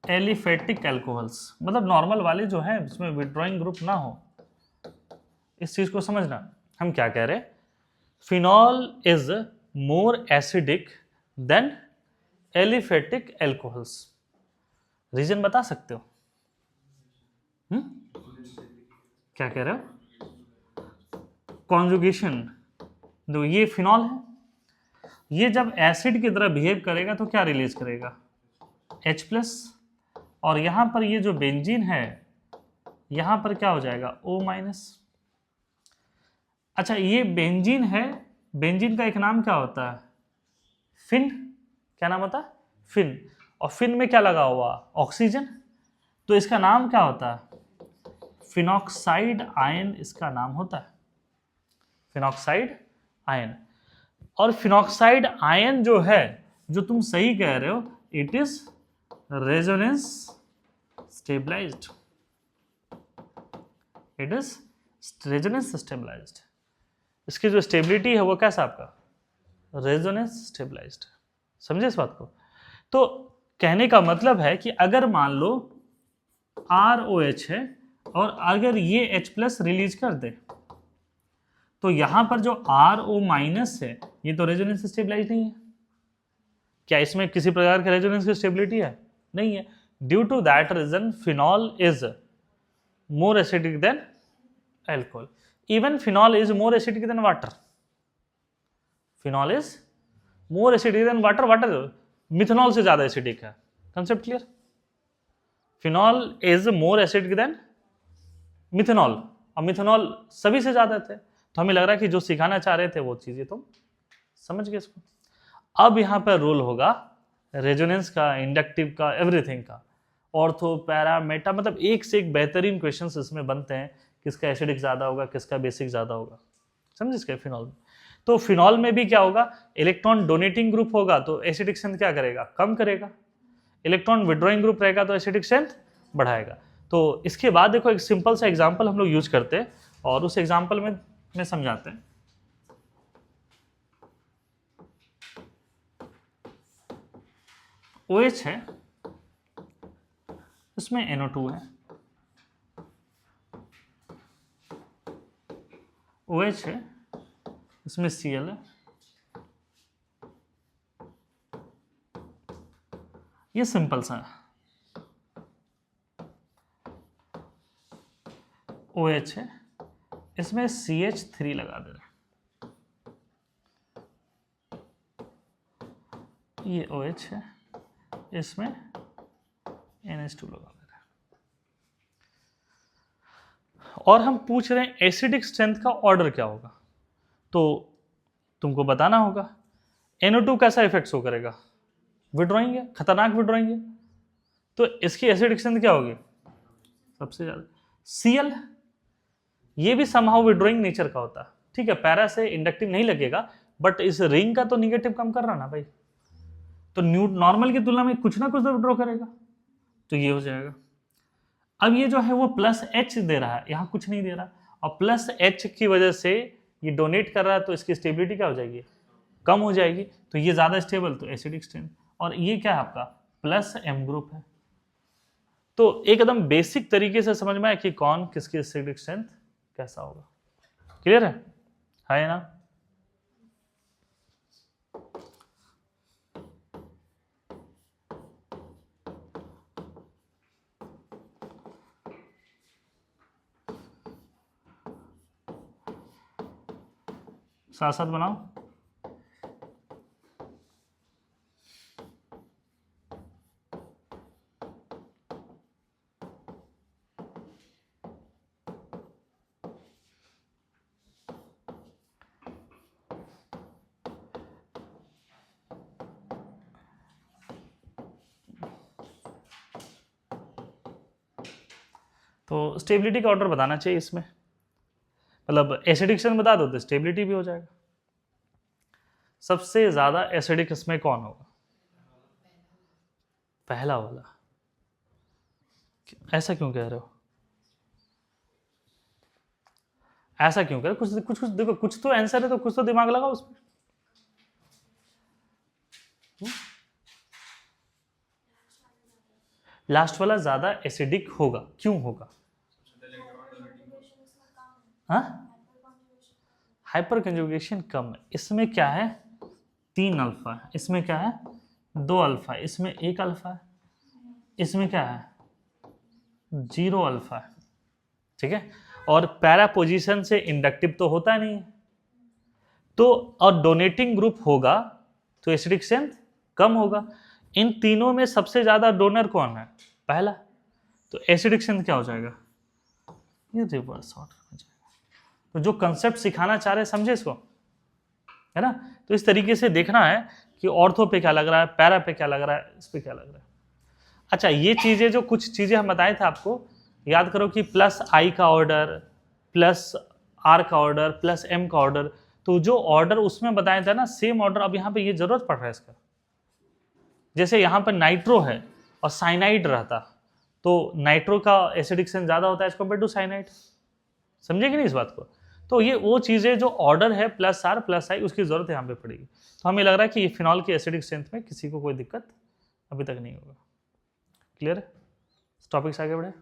aliphatic alcohols, मतलब नॉर्मल वाले जो हैं जिसमें विड्रॉइंग ग्रुप ना हो। इस चीज को समझना, हम क्या कह रहे हैं, phenol is more acidic than aliphatic alcohols. Reason बता सकते हो? क्या कह रहे हो? कॉन्जुगेशन। दो, ये फिनॉल है, ये जब एसिड की तरह बिहेव करेगा तो क्या रिलीज करेगा, H+, और यहां पर ये जो बेंजीन है यहां पर क्या हो जाएगा, O-। अच्छा, ये बेंजीन है, बेंजीन का एक नाम क्या होता है, फिन। क्या नाम होता है, फिन। और फिन में क्या लगा हुआ, ऑक्सीजन, तो इसका नाम क्या होता है, फिनॉक्साइड आयन इसका नाम होता है, फिनॉक्साइड आयन। और फिनॉक्साइड आयन जो है, जो तुम सही कह रहे हो, it is resonance stabilized, it is resonance stabilized. इसकी जो स्टेबिलिटी है वो कैसा आपका, रेजोनेंस स्टेबलाइज्ड। समझे इस बात को? तो कहने का मतलब है कि अगर मान लो ROH है और अगर ये H+ रिलीज कर दे, तो यहां पर जो RO- है ये तो रेजोनेंस स्टेबलाइज नहीं है। क्या इसमें किसी प्रकार का रेजोनेंस की स्टेबिलिटी है? नहीं है। Due to that reason phenol is more acidic than alcohol. Even phenol is more acidic than water, phenol is more acidic than water. Water methanol से ज्यादा एसिडिक है। Concept clear? Phenol is more acidic than methanol, और मिथनॉल सभी से ज्यादा थे। तो हमें लग रहा है कि जो सिखाना चाह रहे थे वो चीजें तुम समझ गए इसको। अब यहां पर रूल होगा रेजोनेंस का, इंडक्टिव का, एवरीथिंग का, ऑर्थो, पैरा, मेटा, मतलब एक से एक बेहतरीन क्वेश्चंस इसमें बनते हैं, किसका एसिडिक ज्यादा होगा, किसका बेसिक ज्यादा होगा। समझ इसके फिनॉल में। तो फिनॉल में भी क्या होगा, इलेक्ट्रॉन डोनेटिंग ग्रुप होगा तो एसिडिक स्ट्रेंथ क्या करेगा, कम करेगा। इलेक्ट्रॉन विड्रॉइंग ग्रुप रहेगा तो एसिडिक स्ट्रेंथ बढ़ाएगा। तो इसके बाद देखो एक सिंपल सा एग्जांपल हम लोग यूज करते हैं और उस एग्जांपल में समझाते हैं। OH है, इसमें NO2 है, OH है, इसमें Cl है, ये सिंपल सा है। OH है, इसमें CH3 लगा दे रहे हैं, ये OH है, इसमें NH2 लगा दे रहे हैं। और हम पूछ रहे हैं एसिडिक स्ट्रेंथ का ऑर्डर क्या होगा, तो तुमको बताना होगा। NO2 कैसा इफेक्ट शो करेगा, विड्रॉइंग है, खतरनाक विड्रॉइंग है, तो इसकी एसिडिक स्ट्रेंथ क्या होगी सबसे ज्यादा। Cl ये भी समहाउ विड्रॉइंग नेचर का होता है, ठीक है, पैरा से इंडक्टिव नहीं लगेगा, बट इस रिंग का तो निगेटिव कम कर रहा ना भाई, तो नॉर्मल की तुलना में कुछ ना कुछ तो विड्रॉ करेगा, तो ये हो जाएगा। अब ये जो है वो प्लस H दे रहा है, यहाँ कुछ नहीं दे रहा, और प्लस H की वजह से ये डोनेट कर रहा है, तो इसकी स्टेबिलिटी क्या हो जाएगी, कम हो जाएगी, तो ये ज्यादा स्टेबल, तो एसिडिक स्ट्रेंथ। और ये क्या है आपका प्लस M ग्रुप है, तो एकदम बेसिक तरीके से समझ में आया कि कौन किसकी एसिडिक स्ट्रेंथ कैसा होगा। क्लियर है ना। साथ साथ बनाओ। तो स्टेबिलिटी का ऑर्डर बताना चाहिए इसमें, मतलब एसिडिक स्ट्रेंथ बता दो तो स्टेबिलिटी भी हो जाएगा। सबसे ज्यादा एसिडिक इसमें कौन होगा, पहला वाला। ऐसा क्यों कह रहे हो, ऐसा क्यों कह रहे हो, कुछ कुछ कुछ देखो, कुछ तो आंसर है, तो कुछ तो दिमाग लगाओ उसमें। लास्ट वाला ज्यादा एसिडिक होगा, क्यों होगा, हाँ हाइपर कंजुगेशन कम है, इसमें क्या है 3 अल्फा है, इसमें क्या है 2 अल्फा है, इसमें 1 अल्फा है, इसमें क्या है 0 अल्फा है, ठीक है। और पैरा पोजीशन से इंडक्टिव तो होता नहीं है, तो और डोनेटिंग ग्रुप होगा तो एसिडिक स्ट्रेंथ कम होगा। इन तीनों में सबसे ज्यादा डोनर कौन है, पहला, तो एसिडिक स्ट्रेंथ क्या हो जाएगा, ये रिवर्स ऑर्डर हो जाएगा। तो जो कंसेप्ट सिखाना चाह रहे हैं समझे इसको, है ना। तो इस तरीके से देखना है कि ऑर्थो पे क्या लग रहा है, पैरा पे क्या लग रहा है, इस पे क्या लग रहा है। अच्छा, ये चीजें जो कुछ चीजें हम बताए थे आपको, याद करो कि प्लस आई का ऑर्डर, प्लस आर का ऑर्डर, प्लस एम का ऑर्डर, तो जो ऑर्डर उसमें बताया था ना, सेम ऑर्डर अब यहाँ पे ये जरूरत पड़ रहा है इसका। जैसे यहाँ पर नाइट्रो है और साइनाइड रहता, तो नाइट्रो का एसिडिक स्ट्रेंथ ज्यादा होता है एज कम्पेयर टू साइनाइड, समझे कि नहीं इस बात को। तो ये वो चीजें जो ऑर्डर है प्लस आर प्लस आई, उसकी जरूरत यहाँ पे पड़ेगी। तो हमें लग रहा है कि फिनॉल की एसिडिक स्ट्रेंथ में किसी को कोई दिक्कत अभी तक नहीं होगा। क्लियर है, टॉपिक से आगे बढ़े।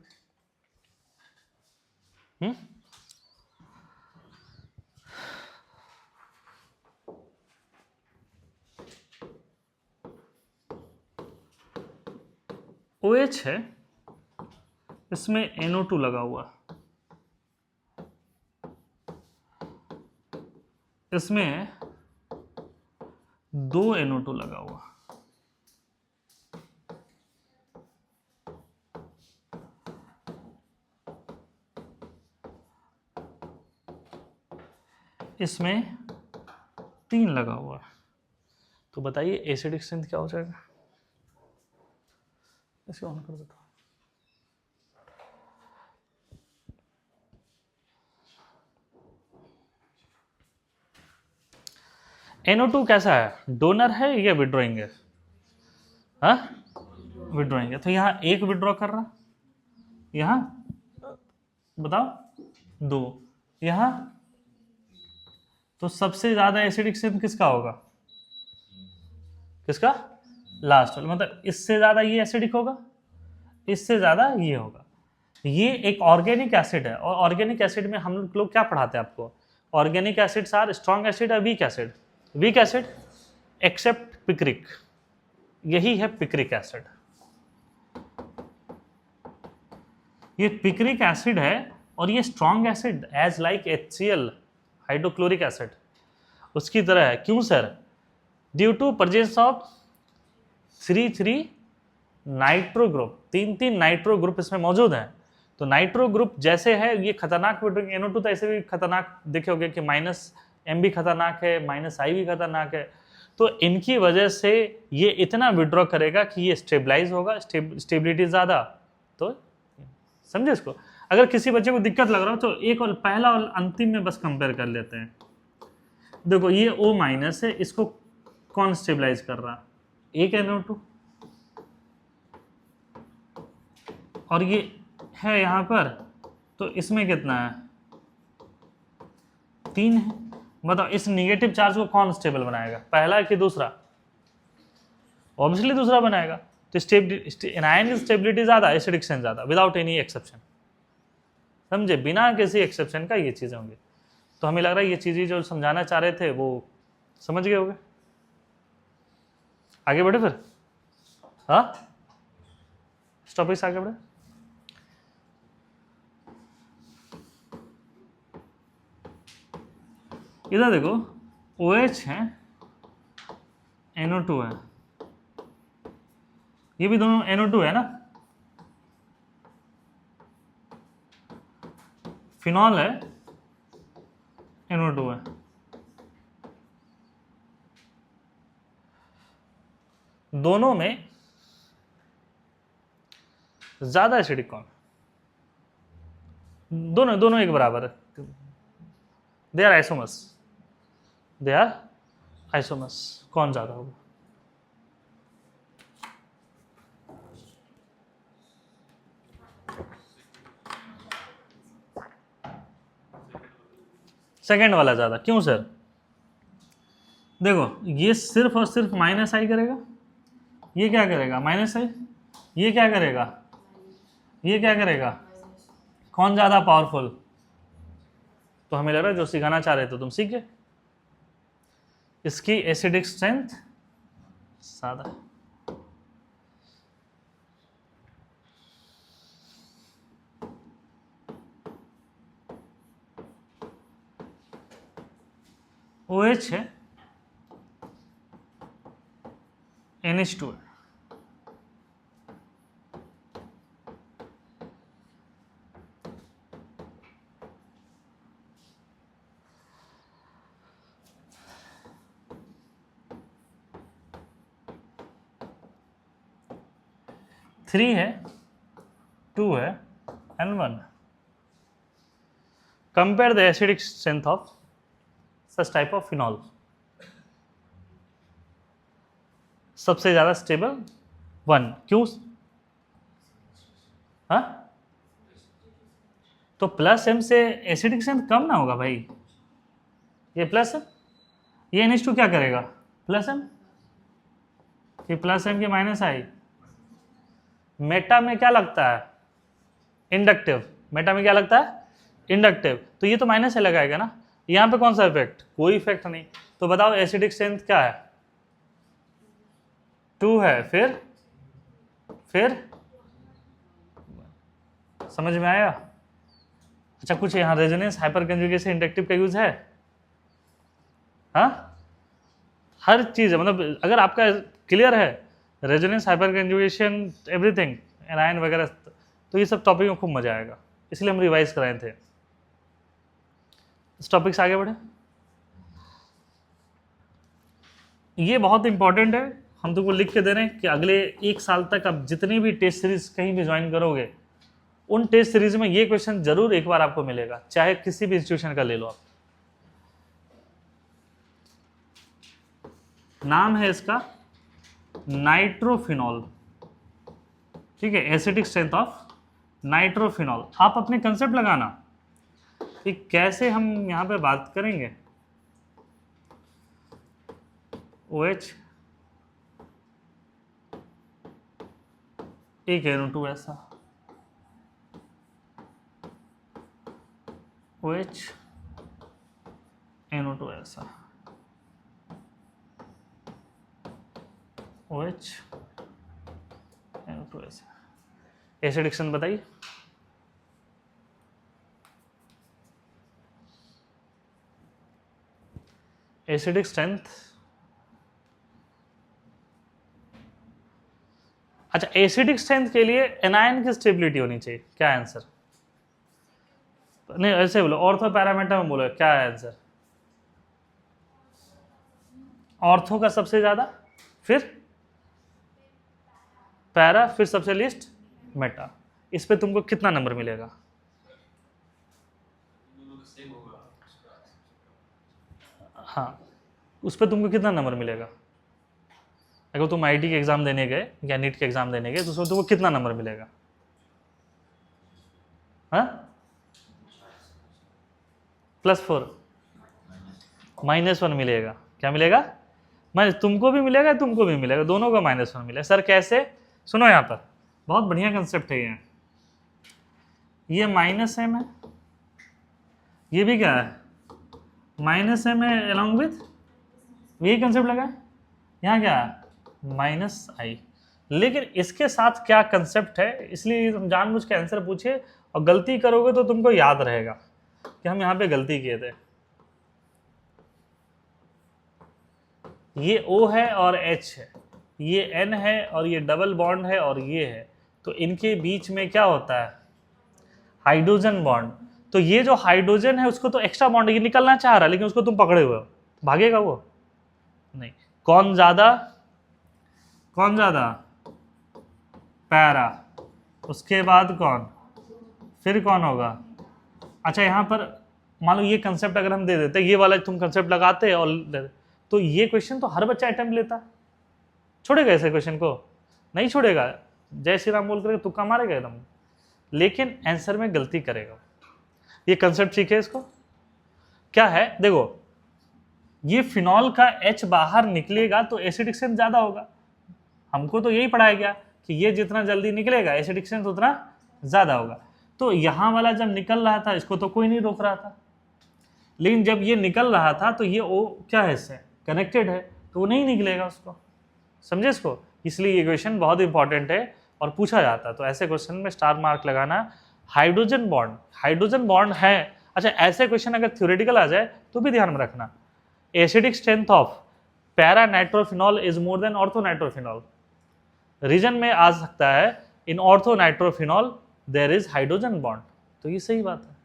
OH है, इसमें NO2 लगा हुआ, इसमें 2 NO2 लगा हुआ, इसमें 3 लगा हुआ, तो बताइए एसिडिक स्ट्रेंथ क्या हो जाएगा। इसे ऑन कर देता हूं। NO2 कैसा है, डोनर है या विड्रॉइंग है, हाँ विड्रॉइंग है, तो यहाँ 1 विड्रॉ कर रहा, यहाँ बताओ 2, यहाँ, तो सबसे ज्यादा एसिडिक स्ट्रेंथ किसका होगा, किसका, लास्ट वाला, मतलब इससे ज्यादा ये एसिडिक होगा, इससे ज्यादा ये होगा। ये एक ऑर्गेनिक एसिड है, और ऑर्गेनिक एसिड में हम लोग क्या पढ़ाते हैं आपको, organic acids are strong acid और weak acid, weak acid except picric, यही है पिक्रिक एसिड। ये पिक्रिक एसिड है और ये strong acid as like HCl hydrochloric acid उसकी तरह है। क्यों sir? Due to presence of 3 nitro group, 3 nitro group इसमें मौजूद हैं। तो नाइट्रो ग्रुप जैसे है ये खतरनाक, NO2 तो ऐसे भी खतरनाक देखे होगे कि -M भी खतरनाक है, -I भी खतरनाक है। तो इनकी वजह से ये इतना विड्रॉ करेगा कि ये स्टेबलाइज होगा, स्टेबिलिटी ज्यादा। तो समझे इसको? अगर किसी बच्चे को दिक्कत लग रहा हो तो एक और पहला और अंतिम में बस कंपेयर कर लेते हैं। देखो ये O- है, इसको कौन स्टेबलाइज कर रहा? एक NO2, और ये है यहां पर, तो इसमें कितना है? 3 है। बताओ इस निगेटिव चार्ज को कौन स्टेबल बनाएगा, पहला कि दूसरा? ऑब्वियसली दूसरा बनाएगा। तो एनायन की स्टेबिलिटी ज्यादा, एसिडिक से ज्यादा, विदाउट एनी एक्सेप्शन। समझे? बिना किसी एक्सेप्शन का ये चीजें होंगी। तो हमें लग रहा है ये चीजें जो समझाना चाह रहे थे वो समझ गए होंगे। आगे बढ़े फिर, हाँ टॉपिक से आगे बढ़े। इधर देखो OH है, NO2 है, ये भी दोनों NO2 है ना, फिनॉल है, NO2 है। दोनों में ज्यादा एसिडिक कौन? दोनों दोनों एक बराबर है, they are isomers, they are isomers. कौन ज्यादा होगा? सेकेंड वाला ज्यादा। क्यों सर? देखो ये सिर्फ और सिर्फ -I करेगा, ये क्या करेगा? -I। ये क्या करेगा? ये क्या करेगा? कौन ज्यादा पावरफुल? तो हमें लग रहा है जो सिखाना चाह रहे थे तुम सीख गए। इसकी एसिडिक स्ट्रेंथ ज्यादा। OH है, NH2 है। थ्री है, 2 है, and 1। Compare the acidic strength of such type of phenol. सबसे ज्यादा स्टेबल 1। क्यों? हाँ, तो +M से एसिडिक स्ट्रेंथ कम ना होगा भाई। ये प्लस है, ये NH2 क्या करेगा? +M, ये +M के -I। मेटा में क्या लगता है? इंडक्टिव। मेटा में क्या लगता है? इंडक्टिव। तो ये तो -से लगाएगा ना, यहाँ पे कौन सा इफेक्ट? कोई इफेक्ट नहीं। तो बताओ एसिडिक स्ट्रेंथ क्या है? 2 है, फिर समझ में आया? अच्छा, कुछ यहाँ रेजोनेंस हाइपर कंजुगेशन इंडक्टिव का यूज है? हाँ, हर चीज है, मतलब अगर आपका क्लियर है resonance hyper conjugation everything anion वगैरह, तो ये सब टॉपिक में खूब मजा आएगा, इसलिए हम रिवाइज कराए थे। इस टॉपिक से आगे बढ़े। ये बहुत इंपॉर्टेंट है, हम तुमको लिख के दे रहे हैं कि अगले 1 साल तक आप जितनी भी टेस्ट सीरीज कहीं भी ज्वाइन करोगे, उन टेस्ट सीरीज में ये क्वेश्चन जरूर एक बार आपको मिलेगा, चाहे किसी भी इंस्टीट्यूशन का ले लो आप। नाम है इसका नाइट्रोफिनॉल, ठीक है, एसिडिक स्ट्रेंथ ऑफ नाइट्रोफिनॉल। आप अपने कंसेप्ट लगाना कि कैसे हम यहां पे बात करेंगे। OH एक NO2 ऐसा, OH NO2 ऐसा, OH NO2 ऐसा। एसिडिक्शन बताइए। एसिडिक स्ट्रेंथ, अच्छा एसिडिक स्ट्रेंथ के लिए एनायन की स्टेबिलिटी होनी चाहिए, क्या आंसर? नहीं ऐसे बोलो, ऑर्थो पैरामीटर में बोलो क्या है आंसर? ऑर्थो का सबसे ज्यादा, फिर पैरा, फिर सबसे लिस्ट मेटा। इस पे तुमको कितना नंबर मिलेगा? हाँ, उस पर तुमको कितना नंबर मिलेगा? अगर तुम आईटी के एग्जाम देने गए या नीट के एग्जाम देने गए तो उसमें तुमको कितना नंबर मिलेगा? हाँ, +4, -1 मिलेगा। क्या मिलेगा? तुमको भी मिलेगा, तुमको भी मिलेगा, दोनों को -1 मिलेगा। सर कैसे? सुनो यहाँ पर बहुत बढ़िया कंसेप्ट है ये -m है, ये भी क्या है? -m है अलॉन्ग विथ, यही कंसेप्ट लगा। यहाँ क्या है? -i। लेकिन इसके साथ क्या कंसेप्ट है, इसलिए तुम जानबूझ के आंसर पूछे और गलती करोगे तो तुमको याद रहेगा कि हम यहाँ पे गलती किए थे। ये O है और H है, ये N है और ये डबल बॉन्ड है और ये है, तो इनके बीच में क्या होता है? Hydrogen bond. तो ये जो हाइड्रोजन है उसको तो एक्स्ट्रा बॉन्ड, ये निकलना चाह रहा है लेकिन उसको तुम पकड़े हुए हो, भागेगा वो नहीं। कौन ज्यादा? कौन ज्यादा? पैरा। उसके बाद कौन? फिर कौन होगा? अच्छा यहाँ पर मान लो ये कंसेप्ट अगर हम दे देते, ये वाला तुम कंसेप्ट लगाते और तो ये क्वेश्चन तो हर बच्चा अटेम्प्ट लेता, छोड़ेगा ऐसे क्वेश्चन को? नहीं छोड़ेगा, जय श्री राम बोल करके तुक्का मारेगा एकदम, लेकिन आंसर में गलती करेगा। ये कंसेप्ट ठीक है? इसको क्या है देखो, ये फिनॉल का H बाहर निकलेगा तो एसिडिक स्ट्रेंथ ज्यादा होगा। हमको तो यही पढ़ाया गया कि ये जितना जल्दी निकलेगा एसिडिक स्ट्रेंथ उतना ज्यादा होगा। तो यहाँ वाला जब निकल रहा था इसको तो कोई नहीं रोक रहा था, लेकिन जब ये निकल रहा था तो ये O क्या है, इससे कनेक्टेड है, तो वो नहीं निकलेगा उसको। समझे इसको? इसलिए ये क्वेश्चन बहुत इंपॉर्टेंट है और पूछा जाता है, तो ऐसे क्वेश्चन में स्टार मार्क लगाना। हाइड्रोजन बॉन्ड, हाइड्रोजन बॉन्ड है। अच्छा ऐसे क्वेश्चन अगर थ्योरेटिकल आ जाए तो भी ध्यान में रखना, acidic strength of para nitrophenol is more than ortho nitrophenol. Reason में आ सकता है in ortho nitrophenol there is hydrogen bond, तो ये सही बात है।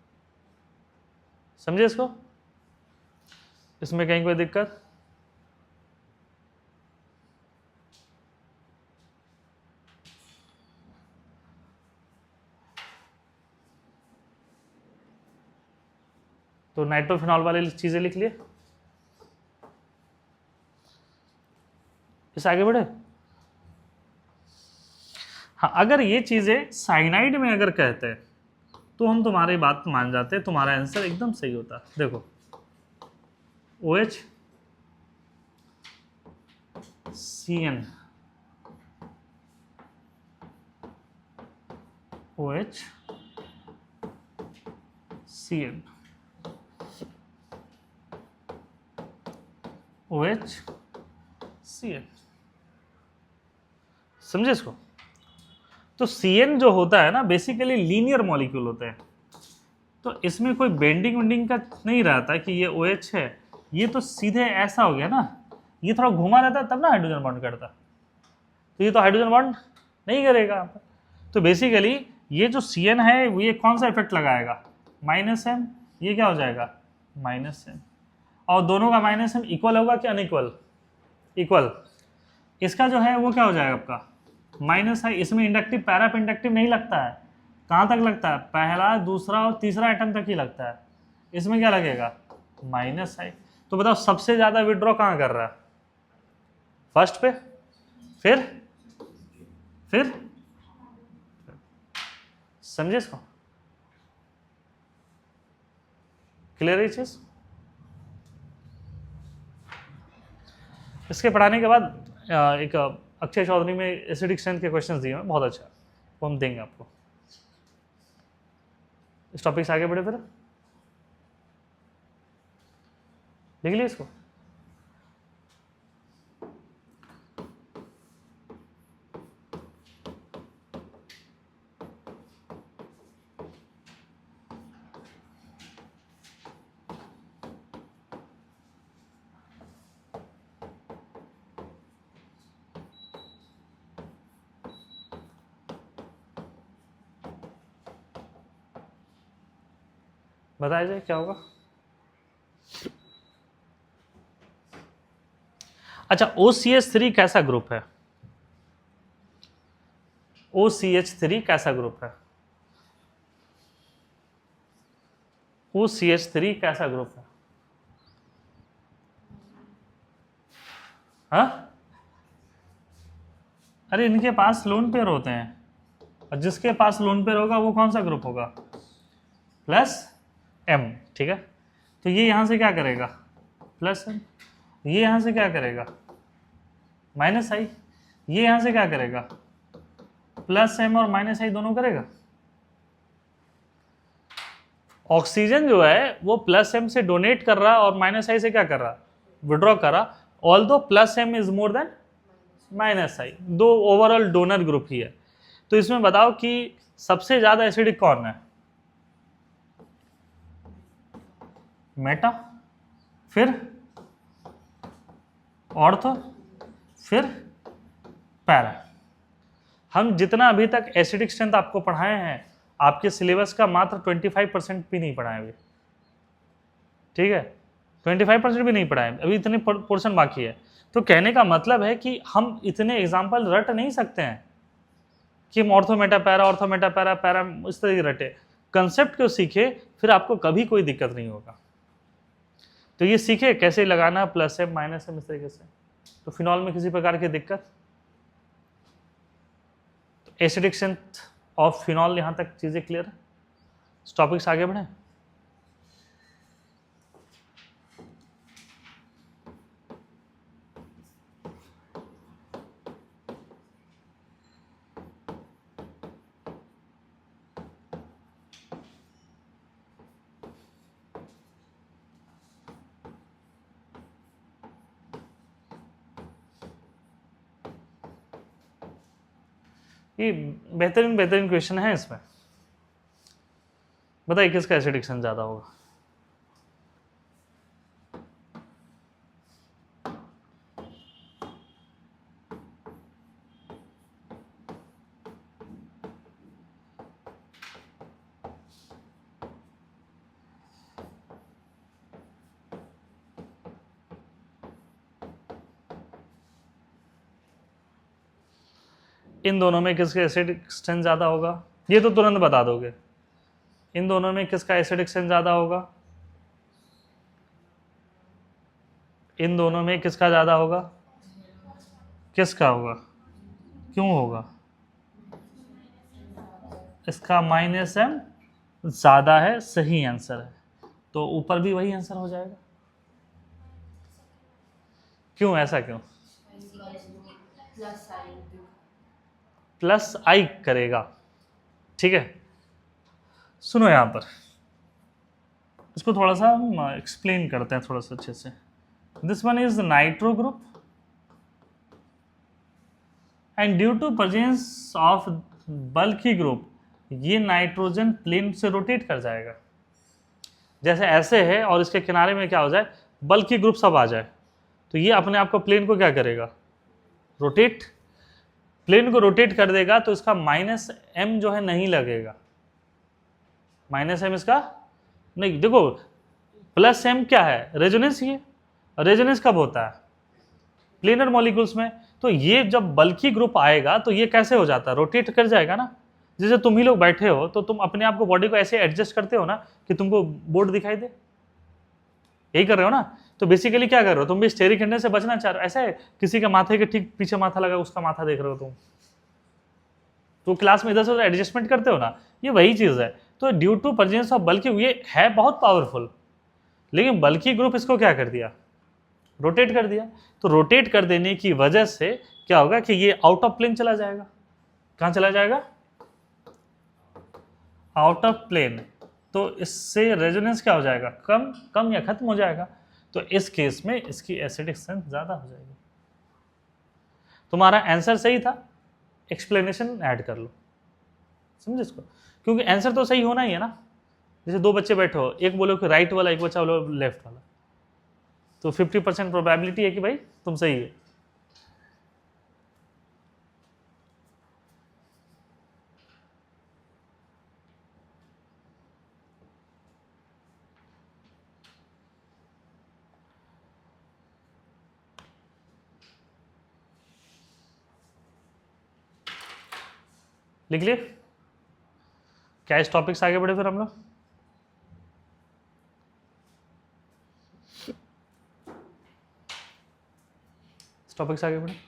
समझे इसको? इसमें कहीं कोई दिक्कत? तो नाइट्रोफिनॉल वाली चीजें लिख लिए। इस आगे बढ़े। हाँ, अगर ये चीजें साइनाइड में अगर कहते हैं तो हम तुम्हारी बात मान जाते, तुम्हारा आंसर एकदम सही होता। देखो OH CN, OH CN, OH CN। समझे इसको? तो CN जो होता है ना बेसिकली लीनियर मॉलिक्यूल होते हैं, तो इसमें कोई बेंडिंग वेंडिंग का नहीं रहता कि ये OH है, ये तो सीधे ऐसा हो गया ना, ये थोड़ा घुमा रहता तब ना हाइड्रोजन बॉन्ड करता, तो ये तो हाइड्रोजन बॉन्ड नहीं करेगा। तो बेसिकली ये जो CN है ये कौन सा इफेक्ट लगाएगा? -m, ये क्या हो जाएगा? -m, और दोनों का -m इक्वल होगा कि अनइक्वल? इक्वल। इसका जो है वो क्या हो जाएगा आपका? माइनस है। इसमें इंडक्टिव पैरा पे इंडक्टिव नहीं लगता है, कहाँ तक लगता है? पहला दूसरा और तीसरा आइटम तक ही लगता है। इसमें क्या लगेगा? -i। तो बताओ सबसे ज्यादा विड्रॉ कहाँ कर रहा है? फर्स्ट पे, फिर समझे इसको? क्लियर है चीज? इसके पढ़ाने के बाद एक अक्षय चौधरी में एसिडिक स्ट्रेंथ के क्वेश्चंस दिए हैं, बहुत अच्छा। वो हम देंगे आपको। इस टॉपिक से आगे बढ़े फिर, देख लिया इसको। बताया जाए क्या होगा। अच्छा, OCH3 कैसा ग्रुप है? OCH3 कैसा ग्रुप है? OCH3 कैसा ग्रुप है? हाँ, अरे इनके पास लोन पेयर होते हैं, और जिसके पास लोन पेयर होगा वो कौन सा ग्रुप होगा? प्लस M, ठीक है। तो ये यहां से क्या करेगा? Plus M। ये यहां से क्या करेगा? Minus I। ये यहां से क्या करेगा? प्लस M और माइनस I दोनों करेगा। ऑक्सीजन जो है वो प्लस M से डोनेट कर रहा और माइनस I से क्या कर रहा? विड्रॉ कर रहा। Although plus M is more then minus I, दो ओवरऑल डोनर ग्रुप ही है। तो इसमें बताओ कि सबसे ज्यादा एसिडिक कौन है? मेटा, फिर ऑर्थो, फिर पैरा। हम जितना अभी तक एसिडिक स्ट्रेंथ आपको पढ़ाए हैं, आपके सिलेबस का मात्र 25% भी नहीं पढ़ाए अभी, ठीक है, 25% भी नहीं पढ़ाए, अभी इतने पोर्शन बाकी है। तो कहने का मतलब है कि हम इतने एग्जाम्पल रट नहीं सकते हैं कि हम ऑर्थो मेटा पैरा पैरा इस तरह के रटे। कंसेप्ट को सीखे, फिर आपको कभी कोई दिक्कत नहीं होगा। तो ये सीखे कैसे लगाना प्लस M माइनस M इस तरीके से। तो फिनॉल में किसी प्रकार की दिक्कत, तो एसिडिक स्ट्रेंथ ऑफ फिनॉल, यहां तक चीजें क्लियर है। टॉपिक से आगे बढ़े। ये बेहतरीन बेहतरीन क्वेश्चन है इसमें। बताइए किसका एसिडिक स्ट्रेंथ ज्यादा होगा? इन दोनों में किसका एसिडिक स्ट्रेंथ ज्यादा होगा? ये तो तुरंत बता दोगे। इन दोनों में किसका एसिडिक स्ट्रेंथ ज्यादा होगा? इन दोनों में किसका ज्यादा होगा? किसका होगा? क्यों होगा? इसका माइनस M ज्यादा है, सही आंसर है। तो ऊपर भी वही आंसर हो जाएगा। क्यों, ऐसा क्यों? प्लस I करेगा, ठीक है। सुनो यहां पर, इसको थोड़ा सा हम एक्सप्लेन करते हैं थोड़ा सा अच्छे से। This one is nitro group and due to presence of bulky group, ये नाइट्रोजन प्लेन से रोटेट कर जाएगा। जैसे ऐसे है और इसके किनारे में क्या हो जाए, बल्की ग्रुप सब आ जाए, तो ये अपने आप को प्लेन को क्या करेगा? रोटेट। प्लेन को रोटेट कर देगा तो इसका माइनस M जो है नहीं लगेगा। माइनस M इसका नहीं, देखो प्लस M क्या है? रेजोनेंस। ये रेजोनेंस कब होता है? प्लेनर मॉलिक्यूल्स में। तो ये जब बल्की ग्रुप आएगा तो ये कैसे हो जाता है? रोटेट कर जाएगा ना। जैसे तुम ही लोग बैठे हो तो तुम अपने आप को बॉडी को ऐसे एडजस्ट करते हो ना कि तुमको बोर्ड दिखाई दे, यही कर रहे हो ना। तो बेसिकली क्या कर रहे हो, तुम भी स्टेरिक हिंडने से बचना चाह रहे हो। ऐसा है किसी के माथे के ठीक पीछे माथा लगा, उसका माथा देख रहे हो तुम, तो क्लास में इधर से उधर एडजस्टमेंट करते हो ना, ये वही चीज है। तो ड्यू टू प्रेजेंस ऑफ बल्की, ये है बहुत पावरफुल, लेकिन बल्की ग्रुप इसको क्या कर दिया? रोटेट कर दिया। तो रोटेट कर देने की वजह से क्या होगा कि ये आउट ऑफ प्लेन चला जाएगा। कहाँ चला जाएगा? आउट ऑफ प्लेन, तो इससे रेजोनेंस क्या हो जाएगा, कम कम या खत्म हो जाएगा। तो इस केस में इसकी एसिडिक स्ट्रेंथ ज़्यादा हो जाएगी। तुम्हारा आंसर सही था, एक्सप्लेनेशन ऐड कर लो, समझे इसको, क्योंकि आंसर तो सही होना ही है ना। जैसे दो बच्चे बैठे हो, एक बोलो कि राइट वाला, एक बच्चा बोलो लेफ्ट वाला, तो 50% प्रोबेबिलिटी है कि भाई तुम सही है। लिख लिए क्या इस टॉपिक से आगे बढ़े फिर हम लोग? इस टॉपिक से आगे बढ़े।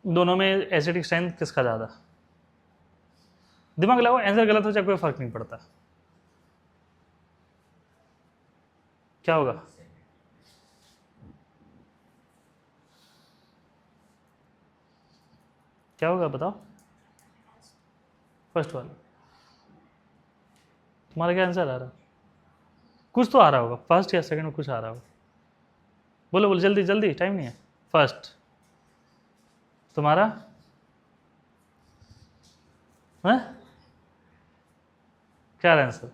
दोनों में एसिडिक स्ट्रेंथ किसका ज़्यादा? दिमाग लगाओ, आंसर गलत हो जाए कोई फर्क नहीं पड़ता। क्या होगा? क्या होगा बताओ? फर्स्ट वाला। तुम्हारा क्या आंसर आ रहा? कुछ तो आ रहा होगा, फर्स्ट या सेकंड में कुछ आ रहा होगा। बोलो बोलो जल्दी जल्दी, टाइम नहीं है। फर्स्ट। तुम्हारा? है क्या आंसर?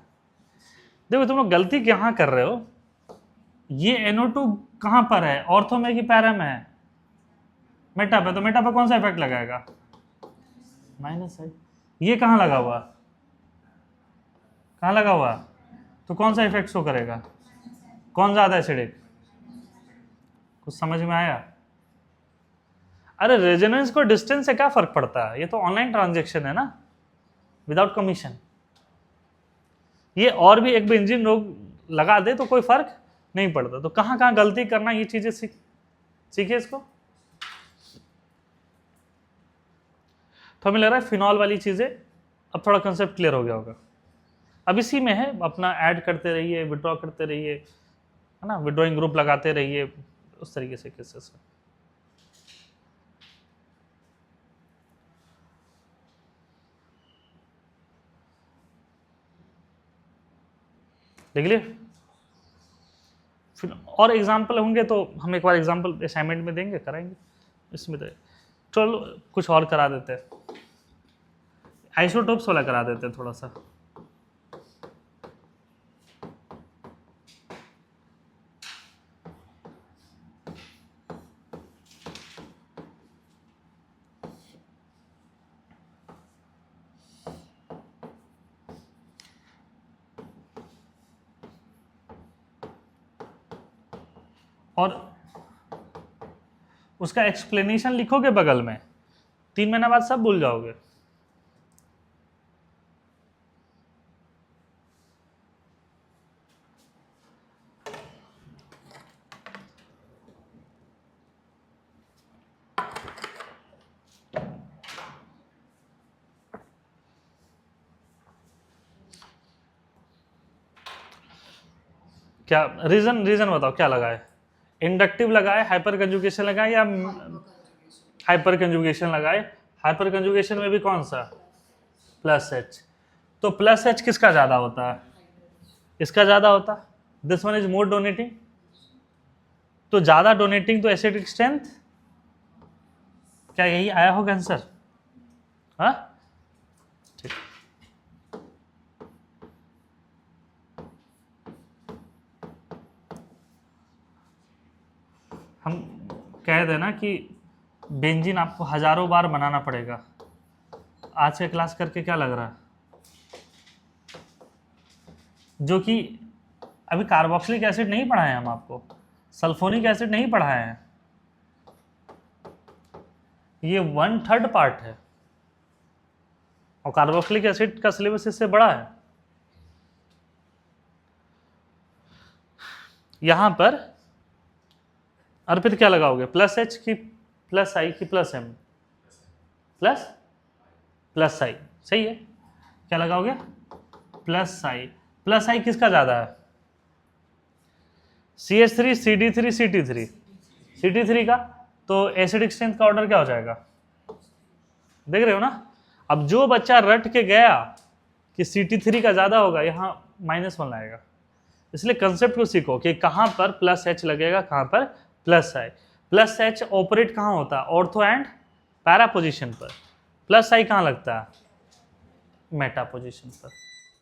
देखो तुम लोग गलती कहाँ कर रहे हो, ये NO2 कहाँ पर है, ऑर्थो में कि पैरा में है? मेटा पे, तो मेटा पे कौन सा इफेक्ट लगाएगा? माइनस है। ये कहाँ लगा हुआ, कहाँ लगा हुआ, तो कौन सा इफेक्ट शो करेगा, कौन ज्यादा एसिडिक? कुछ समझ में आया? अरे रेजोनेंस को डिस्टेंस से क्या फर्क पड़ता है, ये तो ऑनलाइन ट्रांजेक्शन है ना, विदाउट कमीशन। ये और भी एक बेंजीन लोग लगा दे तो कोई फर्क नहीं पड़ता। तो कहाँ कहाँ गलती करना, ये चीजें सीखिए इसको। तो हमें लग रहा है फिनॉल वाली चीजें अब थोड़ा कंसेप्ट क्लियर हो गया होगा। अब इसी में है, अपना ऐड करते रहिए, विड्रॉ करते रहिए, है ना, विड्रॉइंग ग्रुप लगाते रहिए, उस तरीके से केसेस में। देख लिए? फिर और एग्जाम्पल होंगे तो हम एक बार एग्जाम्पल असाइनमेंट में देंगे, कराएंगे इसमें। तो चलो कुछ और करा देते हैं, आइसोटोप्स वाला करा देते हैं थोड़ा सा। और उसका एक्सप्लेनेशन लिखोगे बगल में, 3 महीने बाद सब भूल जाओगे। क्या रीजन, रीजन बताओ क्या लगा है? इंडक्टिव लगाए, हाइपर कंजुगेशन लगाए, या हाइपर कंजुगेशन लगाए? हाइपर कंजुगेशन में भी कौन सा? Plus H. तो प्लस एच किसका ज्यादा होता है? इसका ज्यादा होता है। This one is more donating, तो ज्यादा डोनेटिंग तो एसिडिक स्ट्रेंथ। क्या यही आया होगा आंसर? हाँ ठीक। हम कह देना कि बेंजीन आपको हजारों बार बनाना पड़ेगा। आज का क्लास करके क्या लग रहा है? जो कि अभी कार्बोक्सिलिक एसिड नहीं पढ़ाए हम आपको, सल्फोनिक एसिड नहीं पढ़ाए हैं, ये 1/3 पार्ट है। और कार्बोक्सिलिक एसिड का सिलेबस इससे बड़ा है। यहां पर और फिर क्या लगाओगे, प्लस एच की प्लस आई की प्लस एम, प्लस प्लस आई, सही है। क्या लगाओगे, प्लस आई। प्लस आई किसका ज्यादा है, CH3 CD3 CT3, CT3 का। तो एसिडिक स्ट्रेंथ का ऑर्डर क्या हो जाएगा, देख रहे हो ना। अब जो बच्चा रट के गया कि CT3 का ज्यादा होगा, यहाँ -1 आएगा। इसलिए कंसेप्ट को सीखो कि कहां पर प्लस एच लगेगा, कहां पर प्लस आई। प्लस एच ऑपरेट कहां होता है, ऑर्थो एंड पैरा पोजिशन पर। प्लस आई कहां लगता है, मेटा पोजिशन पर।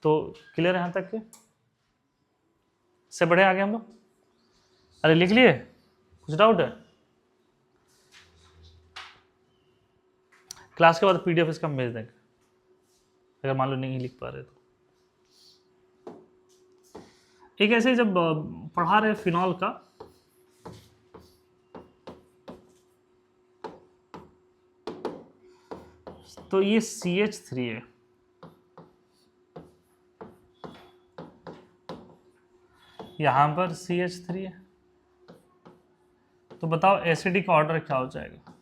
तो क्लियर है यहां तक के, से बढ़े आगे हम लोग। अरे लिख लिए, कुछ डाउट है। क्लास के बाद PDF इसका हम भेज देंगे, अगर मान लो नहीं लिख पा रहे तो। एक ऐसे जब पढ़ा रहे फिनॉल का, तो ये CH3 है, यहां पर CH3 है। तो बताओ एसिडिक ऑर्डर क्या हो जाएगा,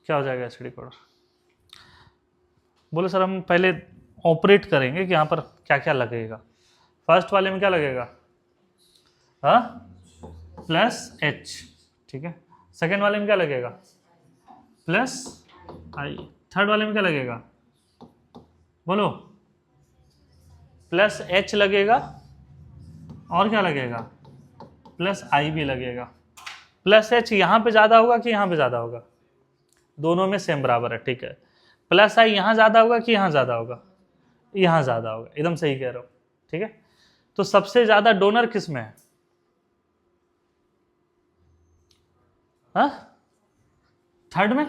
क्या हो जाएगा एसिडिक ऑर्डर। बोले सर हम पहले ऑपरेट करेंगे कि यहाँ पर क्या क्या लगेगा। फर्स्ट वाले में क्या लगेगा, हाँ, प्लस एच, ठीक है। सेकेंड वाले में क्या लगेगा, प्लस आई। थर्ड वाले में क्या लगेगा, बोलो, प्लस एच लगेगा, और क्या लगेगा, प्लस आई भी लगेगा। प्लस एच यहाँ पे ज्यादा होगा कि यहाँ पे ज्यादा होगा, दोनों में सेम बराबर है, ठीक है। प्लस आई यहाँ ज्यादा होगा कि यहाँ ज्यादा होगा, यहाँ ज्यादा होगा, एकदम सही कह रहे हो, ठीक है। तो सबसे ज्यादा डोनर किस में है, हाँ, थर्ड में।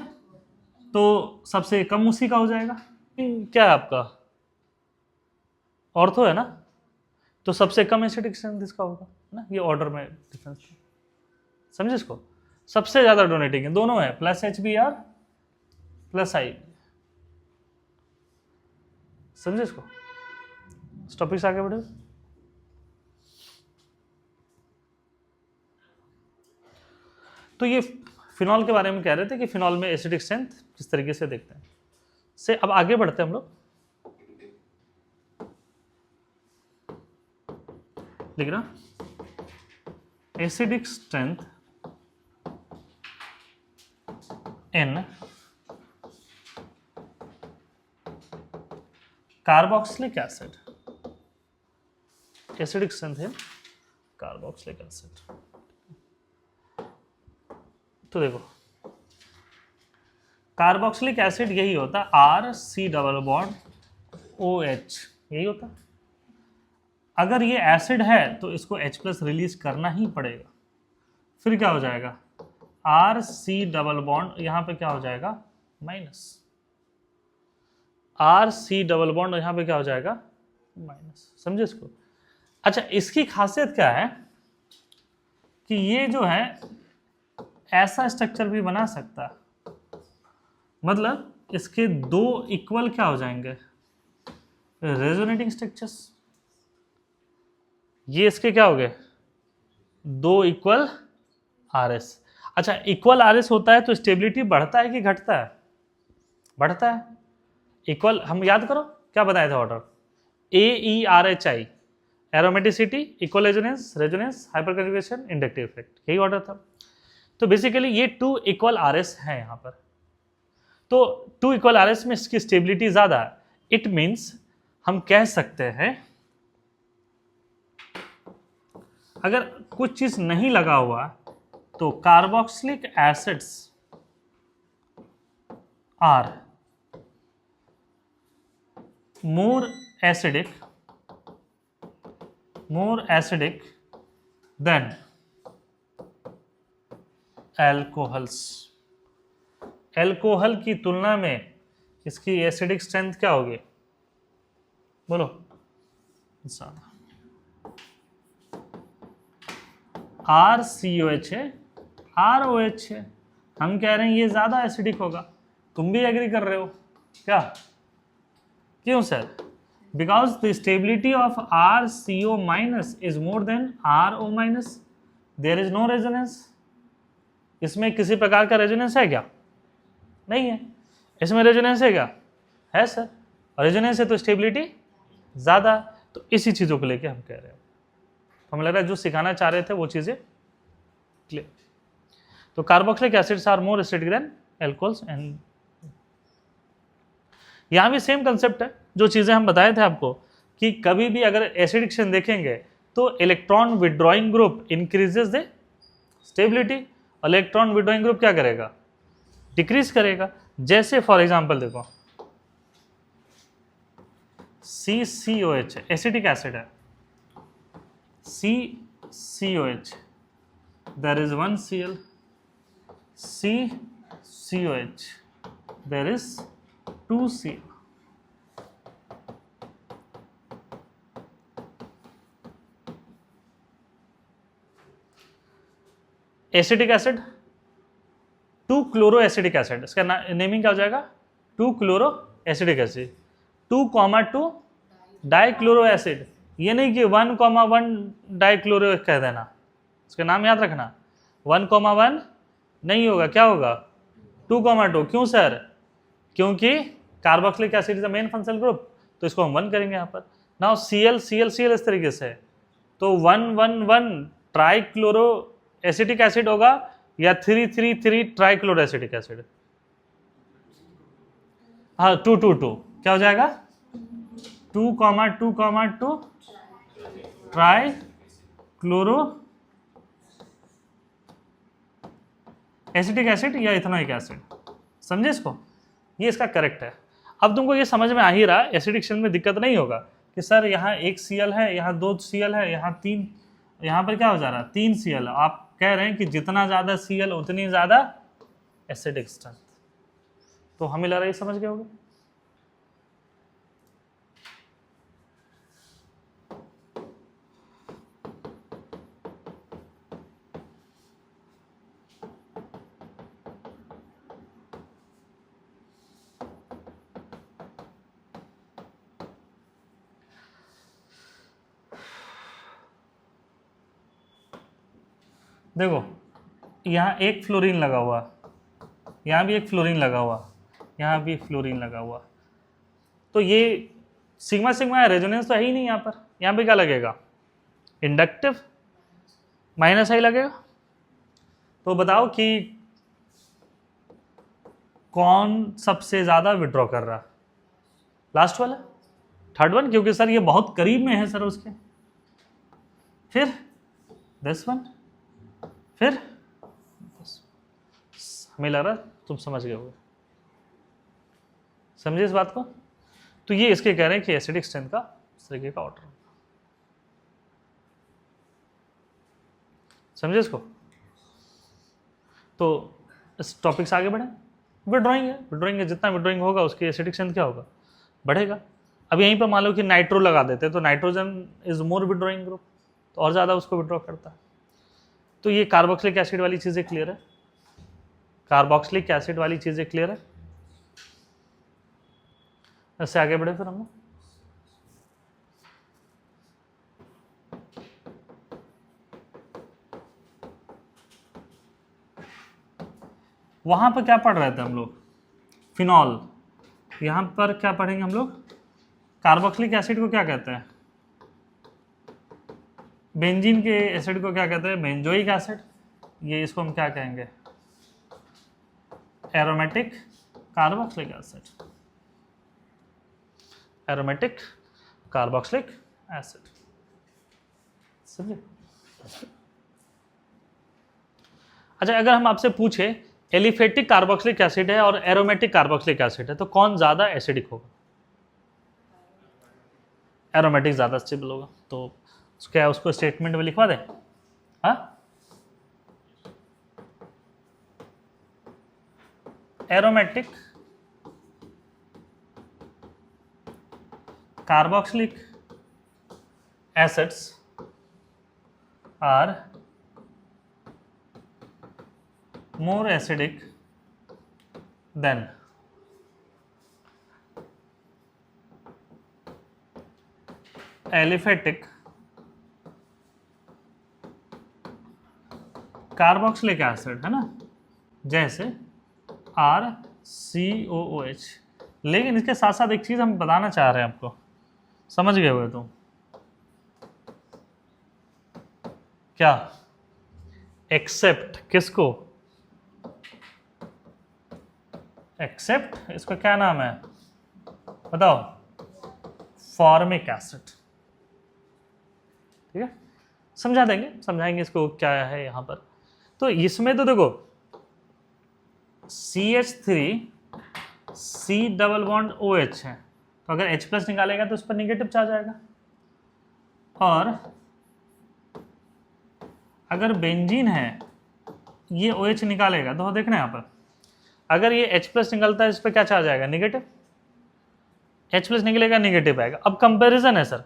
तो सबसे कम उसी का हो जाएगा। क्या है आपका, ऑर्थो है ना, तो सबसे कम एसिडिक स्ट्रेंथ इसका होगा ना, ये ऑर्डर में डिफरेंस, समझे इसको। सबसे ज्यादा डोनेटिंग है, दोनों है, प्लस एच बी और प्लस आई, समझे इसको। इस टॉपिक से आगे बढ़े। तो ये फिनॉल के बारे में कह रहे थे कि फिनॉल में एसिडिक स्ट्रेंथ किस तरीके से देखते हैं। से अब आगे बढ़ते हैं हम लोग, लिख रहा acidic strength in carboxylic acid, acidic strength in carboxylic acid. तो देखो कार्बोक्सिलिक एसिड यही होता है, RC⸻OH, यही होता है। अगर ये एसिड है तो इसको H+ रिलीज करना ही पड़ेगा। फिर क्या हो जाएगा, RC⸻, यहां पे क्या हो जाएगा, माइनस। RC⸻, यहां पे क्या हो जाएगा, माइनस, समझे इसको। अच्छा, इसकी खासियत क्या है कि ये जो है ऐसा स्ट्रक्चर भी बना सकता है, मतलब इसके दो इक्वल क्या हो जाएंगे, रेजोनेटिंग स्ट्रक्चर्स। ये इसके क्या हो गए, दो इक्वल RS। अच्छा, इक्वल RS होता है तो स्टेबिलिटी बढ़ता है कि घटता है, बढ़ता है। इक्वल, हम याद करो क्या बताया था order, AERHI, aromaticity, equal resonance, resonance, hyperconjugation, inductive effect, यही ऑर्डर था। तो बेसिकली ये 2 इक्वल RS है यहाँ पर। तो 2 इक्वल RS में इसकी स्टेबिलिटी ज्यादा है। इट मीन्स हम कह सकते हैं अगर कुछ चीज नहीं लगा हुआ तो carboxylic acids are more acidic than alcohols। Alcohol की तुलना में इसकी एसिडिक स्ट्रेंथ क्या होगी, बोलो, ज्यादा। RCOH है, ROH है, हम कह रहे हैं ये ज़्यादा एसिडिक होगा, तुम भी एग्री कर रहे हो क्या? क्यों sir? Because the stability of RCO minus is more than RO minus, there is no resonance. इसमें किसी प्रकार का रेजोनेंस है क्या? नहीं है। इसमें रेजोनेंस है क्या? है सर। रेजोनेंस है तो स्टेबिलिटी ज़्यादा, तो इसी चीज़ों को लेके हम कह रहे हैं। हमें लग रहा है जो सिखाना चाह रहे थे वो चीज़ें क्लियर। तो carboxylic acids are more acidic than alcohols and यहाँ भी सेम कंसेप्ट है, जो चीज़ें हम बताए थे आपको कि कभी भी अगर एसिडिक्शन देखेंगे तो electron withdrawing group increases the stability, electron withdrawing group क्या करेगा? डिक्रीज करेगा। जैसे फॉर एग्जांपल देखो CCOH एसिडिक एसिड है, CCOH, there is one Cl, CCOH, there is 2 Cl. Acidic acid 2 chloro acidic acid, इसका नेमिंग क्या हो जाएगा? 2 chloro acidic acid, 2,2 dichloro acid. ये नहीं कि 1,1 डाइक्लोरो कह देना, इसका नाम याद रखना। 1,1 नहीं होगा, क्या होगा? 2,2। क्यों सर? क्योंकि carboxylic acid is the main functional group, तो इसको हम 1 करेंगे यहाँ पर। नाउ Cl Cl Cl इस तरीके से, तो 1,1,1 ट्राइक्लोरो एसिडिक एसिड होगा या 3,3,3 ट्राइक्लोरो एसिडिक एसिड? हाँ 2,2,2 क्या हो जाएगा? 2,2,2 ट्राइक्लोरो एसिटिक एसिड या इथेनॉइक एसिड। समझे इसको? ये इसका करेक्ट है। अब तुमको ये समझ में आ ही रहा, एसिडिक्शन में दिक्कत नहीं होगा कि सर यहाँ 1 Cl है, यहाँ 2 Cl है, यहाँ 3, यहाँ पर क्या हो जा रहा है? 3 Cl। आप कह रहे हैं कि जितना ज़्यादा Cl उतनी ज़्यादा एसिडिक स्ट्रेंथ। तो हमें लग रहा है समझ गए होगे। देखो यहाँ एक फ्लोरीन लगा हुआ, यहाँ भी एक फ्लोरीन लगा हुआ, यहाँ भी फ्लोरीन लगा हुआ, तो ये सिग्मा सिग्मा रेजोनेंस तो है ही नहीं यहाँ पर। यहाँ पे क्या लगेगा? इंडक्टिव माइनस आई लगेगा। तो बताओ कि कौन सबसे ज़्यादा विड्रॉ कर रहा? लास्ट वाला, थर्ड वन, क्योंकि सर ये बहुत करीब में है सर उसके। फिर दिस वन, फिर हमें लग रहा तुम समझ गए होगे। समझे इस बात को? तो ये इसके कह रहे हैं कि एसिडिक स्ट्रेंथ का इस तरीके का ऑर्डर। समझे इसको? तो इस टॉपिक से आगे बढ़े। विड्रॉइंग है, विड्रॉइंग है, जितना विड्रॉइंग होगा उसकी एसिडिक स्ट्रेंथ क्या होगा? बढ़ेगा। अब यहीं पर मान लो कि नाइट्रो लगा देते तो nitrogen is more withdrawing group, तो और ज़्यादा उसको विड्रॉ करता है। तो ये कार्बोक्सिलिक एसिड वाली चीज़ें क्लियर है, कार्बोक्सिलिक एसिड वाली चीज़ें क्लियर है। इससे आगे बढ़े फिर हम वहाँ पर क्या पढ़ रहे थे हम लोग? फिनॉल। यहाँ पर क्या पढ़ेंगे हम लोग? कार्बोक्सिलिक एसिड को क्या कहते हैं? बेंजीन के एसिड को क्या कहते हैं? Benzoic acid. ये इसको हम क्या कहेंगे? Aromatic carboxylic acid. Aromatic carboxylic acid. समझे? अच्छा, अगर हम आपसे पूछे एलिफेटिक कार्बोक्सिलिक एसिड है और एरोमेटिक कार्बोक्सिलिक एसिड है, तो कौन ज्यादा एसिडिक होगा? एरोमेटिक ज्यादा स्टेबल होगा। तो क्या उसको स्टेटमेंट में लिखवा दें? हाँ, aromatic carboxylic acids are more acidic then aliphatic carboxylic acid, है ना, जैसे RCOOH। लेकिन इसके साथ साथ एक चीज हम बताना चाह रहे हैं आपको, समझ गए हुए तुम? क्या? एक्सेप्ट किसको? एक्सेप्ट इसका क्या नाम है बताओ? Formic acid. ठीक है, समझा देंगे, समझाएंगे इसको क्या है यहां पर। तो इसमें तो देखो CH3 C double bond OH है, तो अगर H प्लस निकालेगा तो उस पर निगेटिव चार्ज आएगा। और अगर बेंजीन है, ये OH निकालेगा, तो देखना यहाँ पर अगर ये H प्लस निकलता है, इस पर क्या चार्ज आएगा? निगेटिव। H प्लस निकलेगा, निगेटिव आएगा। अब कंपैरिजन है सर,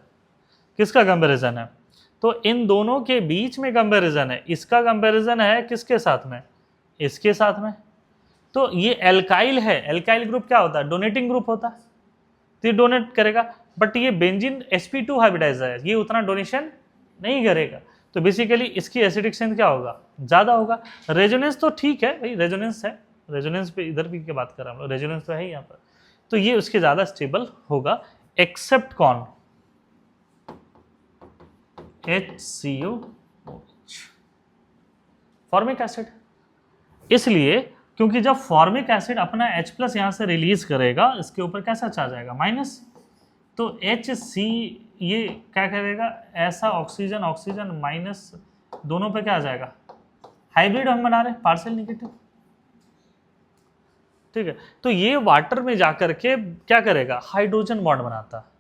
किसका कंपैरिजन है? तो इन दोनों के बीच में कंपैरिजन है। इसका कंपैरिजन है किसके साथ में? इसके साथ में। तो ये एल्काइल है, एल्काइल ग्रुप क्या होता है? डोनेटिंग ग्रुप होता है, तो ये डोनेट करेगा। बट ये बेंजीन sp2 हाइब्रिडाइजर है, ये उतना डोनेशन नहीं करेगा, तो बेसिकली इसकी एसिडिक स्ट्रेंथ क्या होगा? ज्यादा होगा। रेजोनेंस तो ठीक है भाई, रेजोनेंस है, रेजोनेंस पे इधर भी की बात कर रहा हूँ, रेजोनेंस तो है यहाँ पर, तो ये उसके ज्यादा स्टेबल होगा। एक्सेप्ट कौन? HCOOH, formic acid. इसलिए क्योंकि जब फॉर्मिक एसिड अपना H प्लस यहां से रिलीज करेगा, इसके ऊपर कैसा चार्ज आएगा? माइनस। तो HC ये क्या करेगा? ऐसा ऑक्सीजन ऑक्सीजन माइनस, दोनों पे क्या आ जाएगा? हाइब्रिड हम बना रहे हैं, पार्शियल निगेटिव। ठीक है, तो ये वाटर में जाकर के क्या करेगा? हाइड्रोजन बॉन्ड बनाता है।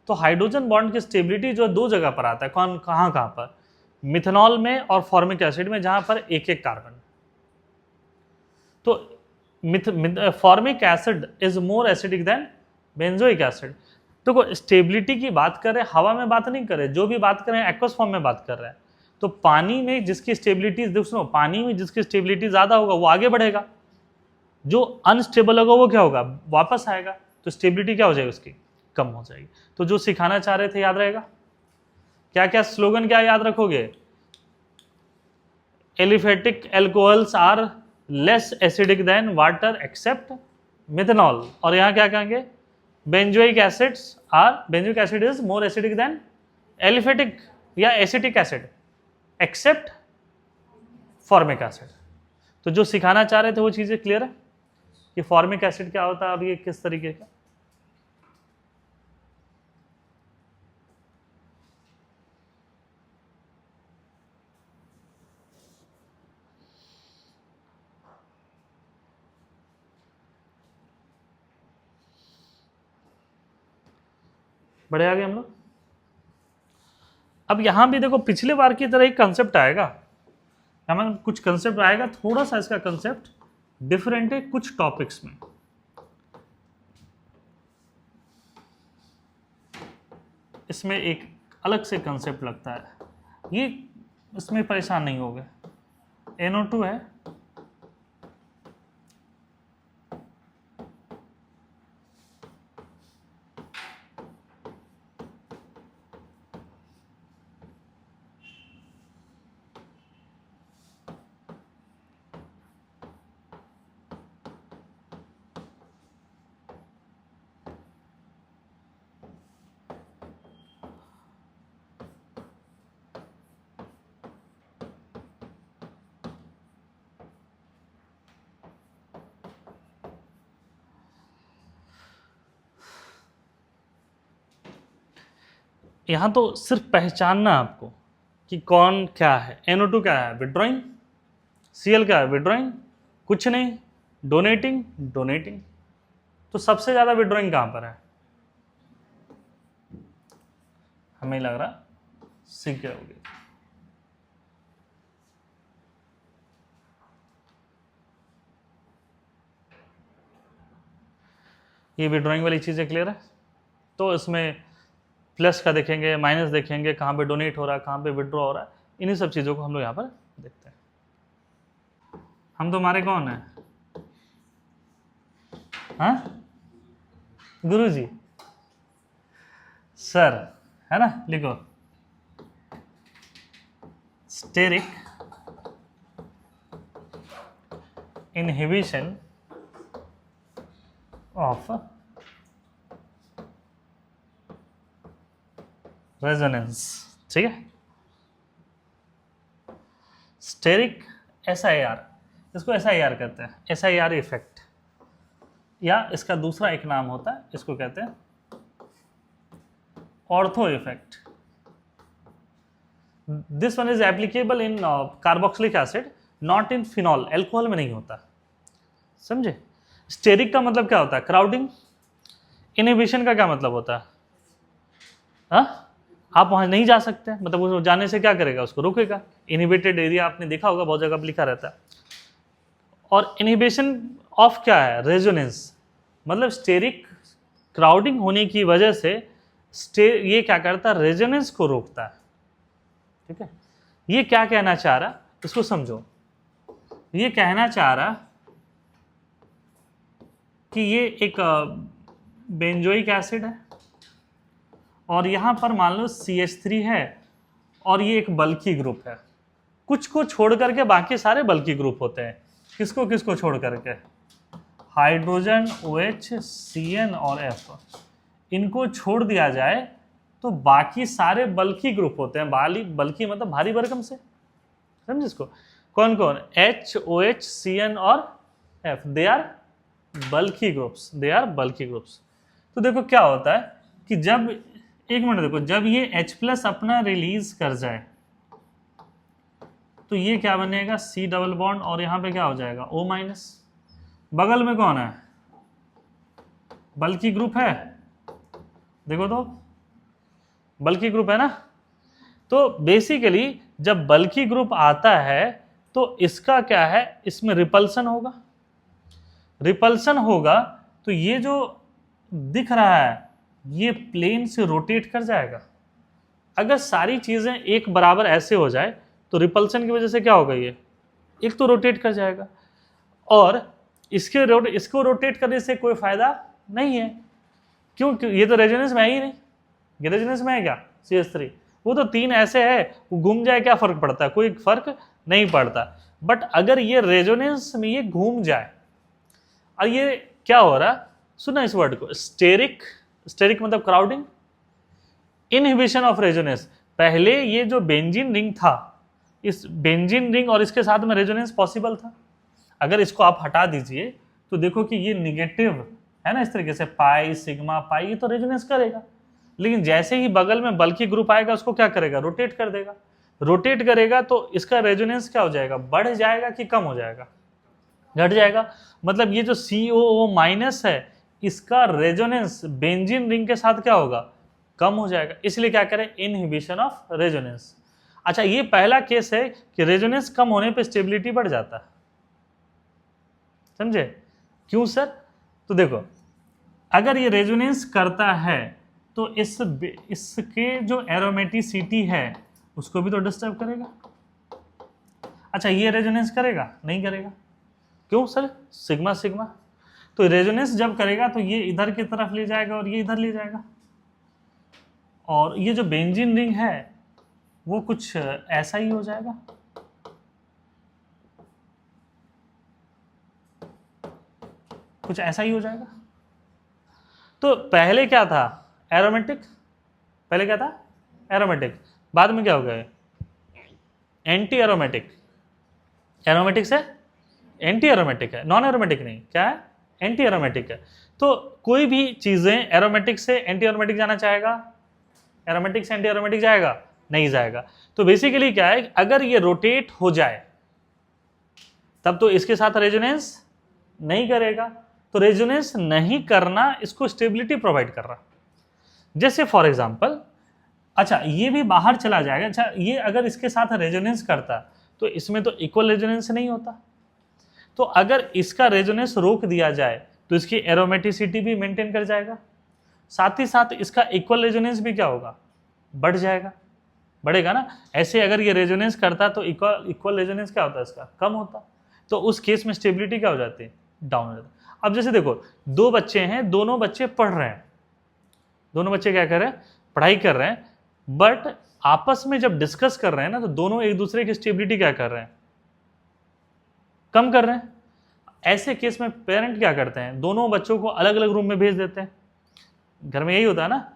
तो हाइड्रोजन बॉन्ड की स्टेबिलिटी जो दो जगह पर आता है, कौन कहां कहां पर? मिथेनॉल में और फॉर्मिक एसिड में, जहां पर एक एक कार्बन। तो formic acid is more acidic then benzoic acid. तो स्टेबिलिटी की बात करें, हवा में बात नहीं करें, जो भी बात करें एक्वस फॉर्म में बात कर रहे हैं। तो पानी में जिसकी स्टेबिलिटी, सुनो, पानी में जिसकी स्टेबिलिटी ज्यादा होगा वो आगे बढ़ेगा, जो अनस्टेबल होगा वो क्या होगा? वापस आएगा। तो स्टेबिलिटी क्या हो जाएगी उसकी? कम हो जाएगी। तो जो सिखाना चाह रहे थे याद रहेगा? क्या क्या स्लोगन क्या याद रखोगे? Aliphatic alcohols are less acidic than water except methanol. और यहां क्या कहेंगे? Benzoic acid is more acidic than aliphatic या acetic acid except formic acid. तो जो सिखाना चाह रहे थे वो चीजें क्लियर है कि फॉर्मिक एसिड क्या होता है, अब ये किस तरीके का। बढ़े आगे हम लोग। अब यहां भी देखो पिछले बार की तरह ही कंसेप्ट आएगा, हमें कुछ कंसेप्ट आएगा, थोड़ा सा इसका कंसेप्ट डिफरेंट है कुछ टॉपिक्स में। इसमें एक अलग से कंसेप्ट लगता है, ये इसमें परेशान नहीं होगे। NO2 है, यहां तो सिर्फ पहचानना आपको कि कौन क्या है। NO2 क्या है? विड्रॉइंग। Cl क्या है? विड्रॉइंग। कुछ नहीं, डोनेटिंग डोनेटिंग। तो सबसे ज्यादा विड्रॉइंग कहां पर है? हमें लग रहा सीख गए होगे। ये विड्रॉइंग वाली चीजें क्लियर है। तो इसमें प्लस का देखेंगे, माइनस देखेंगे, कहाँ पे डोनेट हो रहा है, कहाँ पे विड्रॉ हो रहा है, इन्हीं सब चीज़ों को हम लोग यहाँ पर देखते हैं। हम तुम्हारे कौन है? हाँ गुरुजी, सर, है ना, लिखो स्टेरिक इनहिबिशन ऑफ रेजोनेंस। ठीक है, स्टेरिक SIR, इसको SIR कहते हैं, SIR इफेक्ट, या इसका दूसरा एक नाम होता है, इसको कहते हैं ortho effect. This one is applicable in carboxylic acid, not in phenol, alcohol में नहीं होता। समझे? स्टेरिक का मतलब क्या होता है? क्राउडिंग। इनहिबिशन का क्या मतलब होता है? हाँ, आप वहां नहीं जा सकते, मतलब वो जाने से क्या करेगा? उसको रोकेगा। इनहिबिटेड एरिया आपने देखा होगा, बहुत जगह पर लिखा रहता है। और इनहिबिशन ऑफ क्या है? रेजोनेंस। मतलब स्टेरिक क्राउडिंग होने की वजह से ये क्या करता है? रेजोनेंस को रोकता है। ठीक है, ये क्या कहना चाह रहा, इसको समझो। ये कहना चाह रहा कि ये एक बेंजोइक एसिड है और यहां पर मान लो CH3 है और ये एक बल्की ग्रुप है। कुछ को छोड़ करके बाकी सारे बल्की ग्रुप होते हैं। किसको किसको छोड़ करके? हाइड्रोजन, OH, CN और F, इनको छोड़ दिया जाए तो बाकी सारे बल्की ग्रुप होते हैं। बल्की मतलब भारी भरकम से, समझे इसको? कौन कौन? H, OH, CN और F, they are bulky groups, they are bulky groups. तो देखो क्या होता है कि जब, एक मिनट देखो, जब ये H+ अपना रिलीज कर जाए तो ये क्या बनेगा? C डबल बॉन्ड, और यहां पे क्या हो जाएगा? O-। बगल में कौन है? बल्की ग्रुप है, देखो तो बल्की ग्रुप है ना। तो बेसिकली जब बल्की ग्रुप आता है तो इसका क्या है? इसमें रिपल्सन होगा। रिपल्सन होगा तो ये जो दिख रहा है ये प्लेन से रोटेट कर जाएगा। अगर सारी चीजें एक बराबर ऐसे हो जाए तो रिपल्सन की वजह से क्या होगा? ये एक तो रोटेट कर जाएगा, और इसको रोटेट करने से कोई फायदा नहीं है। क्यों? ये तो रेजोनेंस में है ही नहीं। ये रेजोनेंस में है क्या? CH3 वो तो 3 ऐसे है, वो घूम जाए क्या फर्क पड़ता है? कोई फर्क नहीं पड़ता। बट अगर ये रेजोनेंस में ये घूम जाए, और ये क्या हो रहा, सुना इस वर्ड को, स्टेरिक। स्टेरिक मतलब क्राउडिंग, इनहिबिशन ऑफ रेजोनेंस। पहले ये जो बेंजीन रिंग था, इस बेंजीन रिंग और इसके साथ में रेजोनेंस पॉसिबल था। अगर इसको आप हटा दीजिए तो देखो कि ये निगेटिव है ना, इस तरीके से पाई सिग्मा पाई, ये तो रेजोनेंस करेगा। लेकिन जैसे ही बगल में बल्की ग्रुप आएगा उसको क्या करेगा? रोटेट कर देगा। रोटेट करेगा तो इसका रेजोनेंस क्या हो जाएगा? बढ़ जाएगा कि कम हो जाएगा? घट जाएगा। मतलब ये जो COO- है, इसका रेजोनेंस बेंजीन रिंग के साथ क्या होगा? कम हो जाएगा। इसलिए क्या करें? Inhibition of resonance. अच्छा, ये पहला केस है कि रेजोनेंस कम होने पे स्टेबिलिटी बढ़ जाता है। समझे? क्यों सर? तो देखो, अगर ये रेजोनेंस करता है तो इसके जो एरोमेटिसिटी है उसको भी तो डिस्टर्ब करेगा। अच्छा, ये रेजोनेंस करेगा? नहीं करेगा। क्यों सर? Sigma sigma. तो रेजोनेंस जब करेगा तो ये इधर की तरफ ले जाएगा और ये इधर ले जाएगा, और ये जो बेंजीन रिंग है वो कुछ ऐसा ही हो जाएगा। कुछ ऐसा ही हो जाएगा। तो पहले क्या था? एरोमेटिक। पहले क्या था? एरोमेटिक। बाद में क्या हो गया? Anti aromatic. एरोमेटिक से एंटी एरोमेटिक है, नॉन एरोमेटिक नहीं। क्या है? एंटी एरोमेटिक है। तो कोई भी चीजें एरोमेटिक से एंटी एरोमेटिक जाना चाहेगा? एरोमेटिक से एंटी एरोमेटिक जाएगा? नहीं जाएगा। तो बेसिकली क्या है, अगर ये रोटेट हो जाए तब तो इसके साथ रेजोनेंस नहीं करेगा। तो रेजोनेंस नहीं करना इसको स्टेबिलिटी प्रोवाइड कर रहा। जैसे फॉर एग्जांपल, अच्छा ये भी बाहर चला जाएगा। अच्छा, ये अगर इसके साथ रेजोनेंस करता तो इसमें तो इक्वल रेजोनेंस नहीं होता। तो अगर इसका रेजोनेंस रोक दिया जाए तो इसकी एरोमेटिसिटी भी मेंटेन कर जाएगा, साथ ही साथ इसका इक्वल रेजोनेंस भी क्या होगा? बढ़ जाएगा, बढ़ेगा ना। ऐसे अगर ये रेजोनेंस करता तो इक्वल रेजोनेंस क्या होता है? इसका कम होता। तो उस केस में स्टेबिलिटी क्या हो जाती है? डाउन हो जाती। अब जैसे देखो, दो बच्चे हैं, दोनों बच्चे पढ़ रहे हैं, दोनों बच्चे क्या कर रहे हैं, पढ़ाई कर रहे हैं, बट आपस में जब डिस्कस कर रहे हैं ना, तो दोनों एक दूसरे की स्टेबिलिटी क्या कर रहे हैं, कम कर रहे हैं। ऐसे केस में पेरेंट क्या करते हैं, दोनों बच्चों को अलग अलग रूम में भेज देते हैं। घर में यही होता है ना,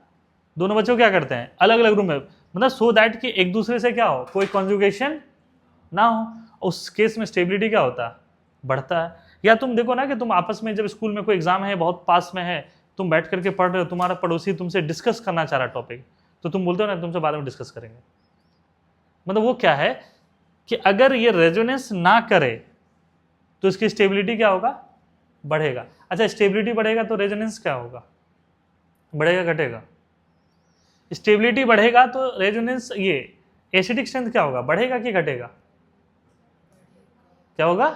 दोनों बच्चों क्या करते हैं, अलग अलग रूम में, मतलब सो दैट कि एक दूसरे से क्या हो, कोई कॉन्जुगेशन ना हो। उस केस में स्टेबिलिटी क्या होता है, बढ़ता है। या तुम देखो ना कि तुम आपस में जब स्कूल में कोई एग्जाम है, बहुत पास में है, तुम बैठ करके पढ़ रहे हो, तुम्हारा पड़ोसी तुमसे डिस्कस करना चाह रहा टॉपिक, तो तुम बोलते हो ना तुमसे बाद में डिस्कस करेंगे। मतलब वो क्या है कि अगर ये रेजोनेंस ना करे तो इसकी स्टेबिलिटी क्या होगा, बढ़ेगा। अच्छा, स्टेबिलिटी बढ़ेगा तो रेजोनेंस क्या होगा, बढ़ेगा घटेगा। स्टेबिलिटी बढ़ेगा तो रेजोनेंस, ये एसिडिक स्ट्रेंथ क्या होगा, बढ़ेगा कि घटेगा, क्या होगा,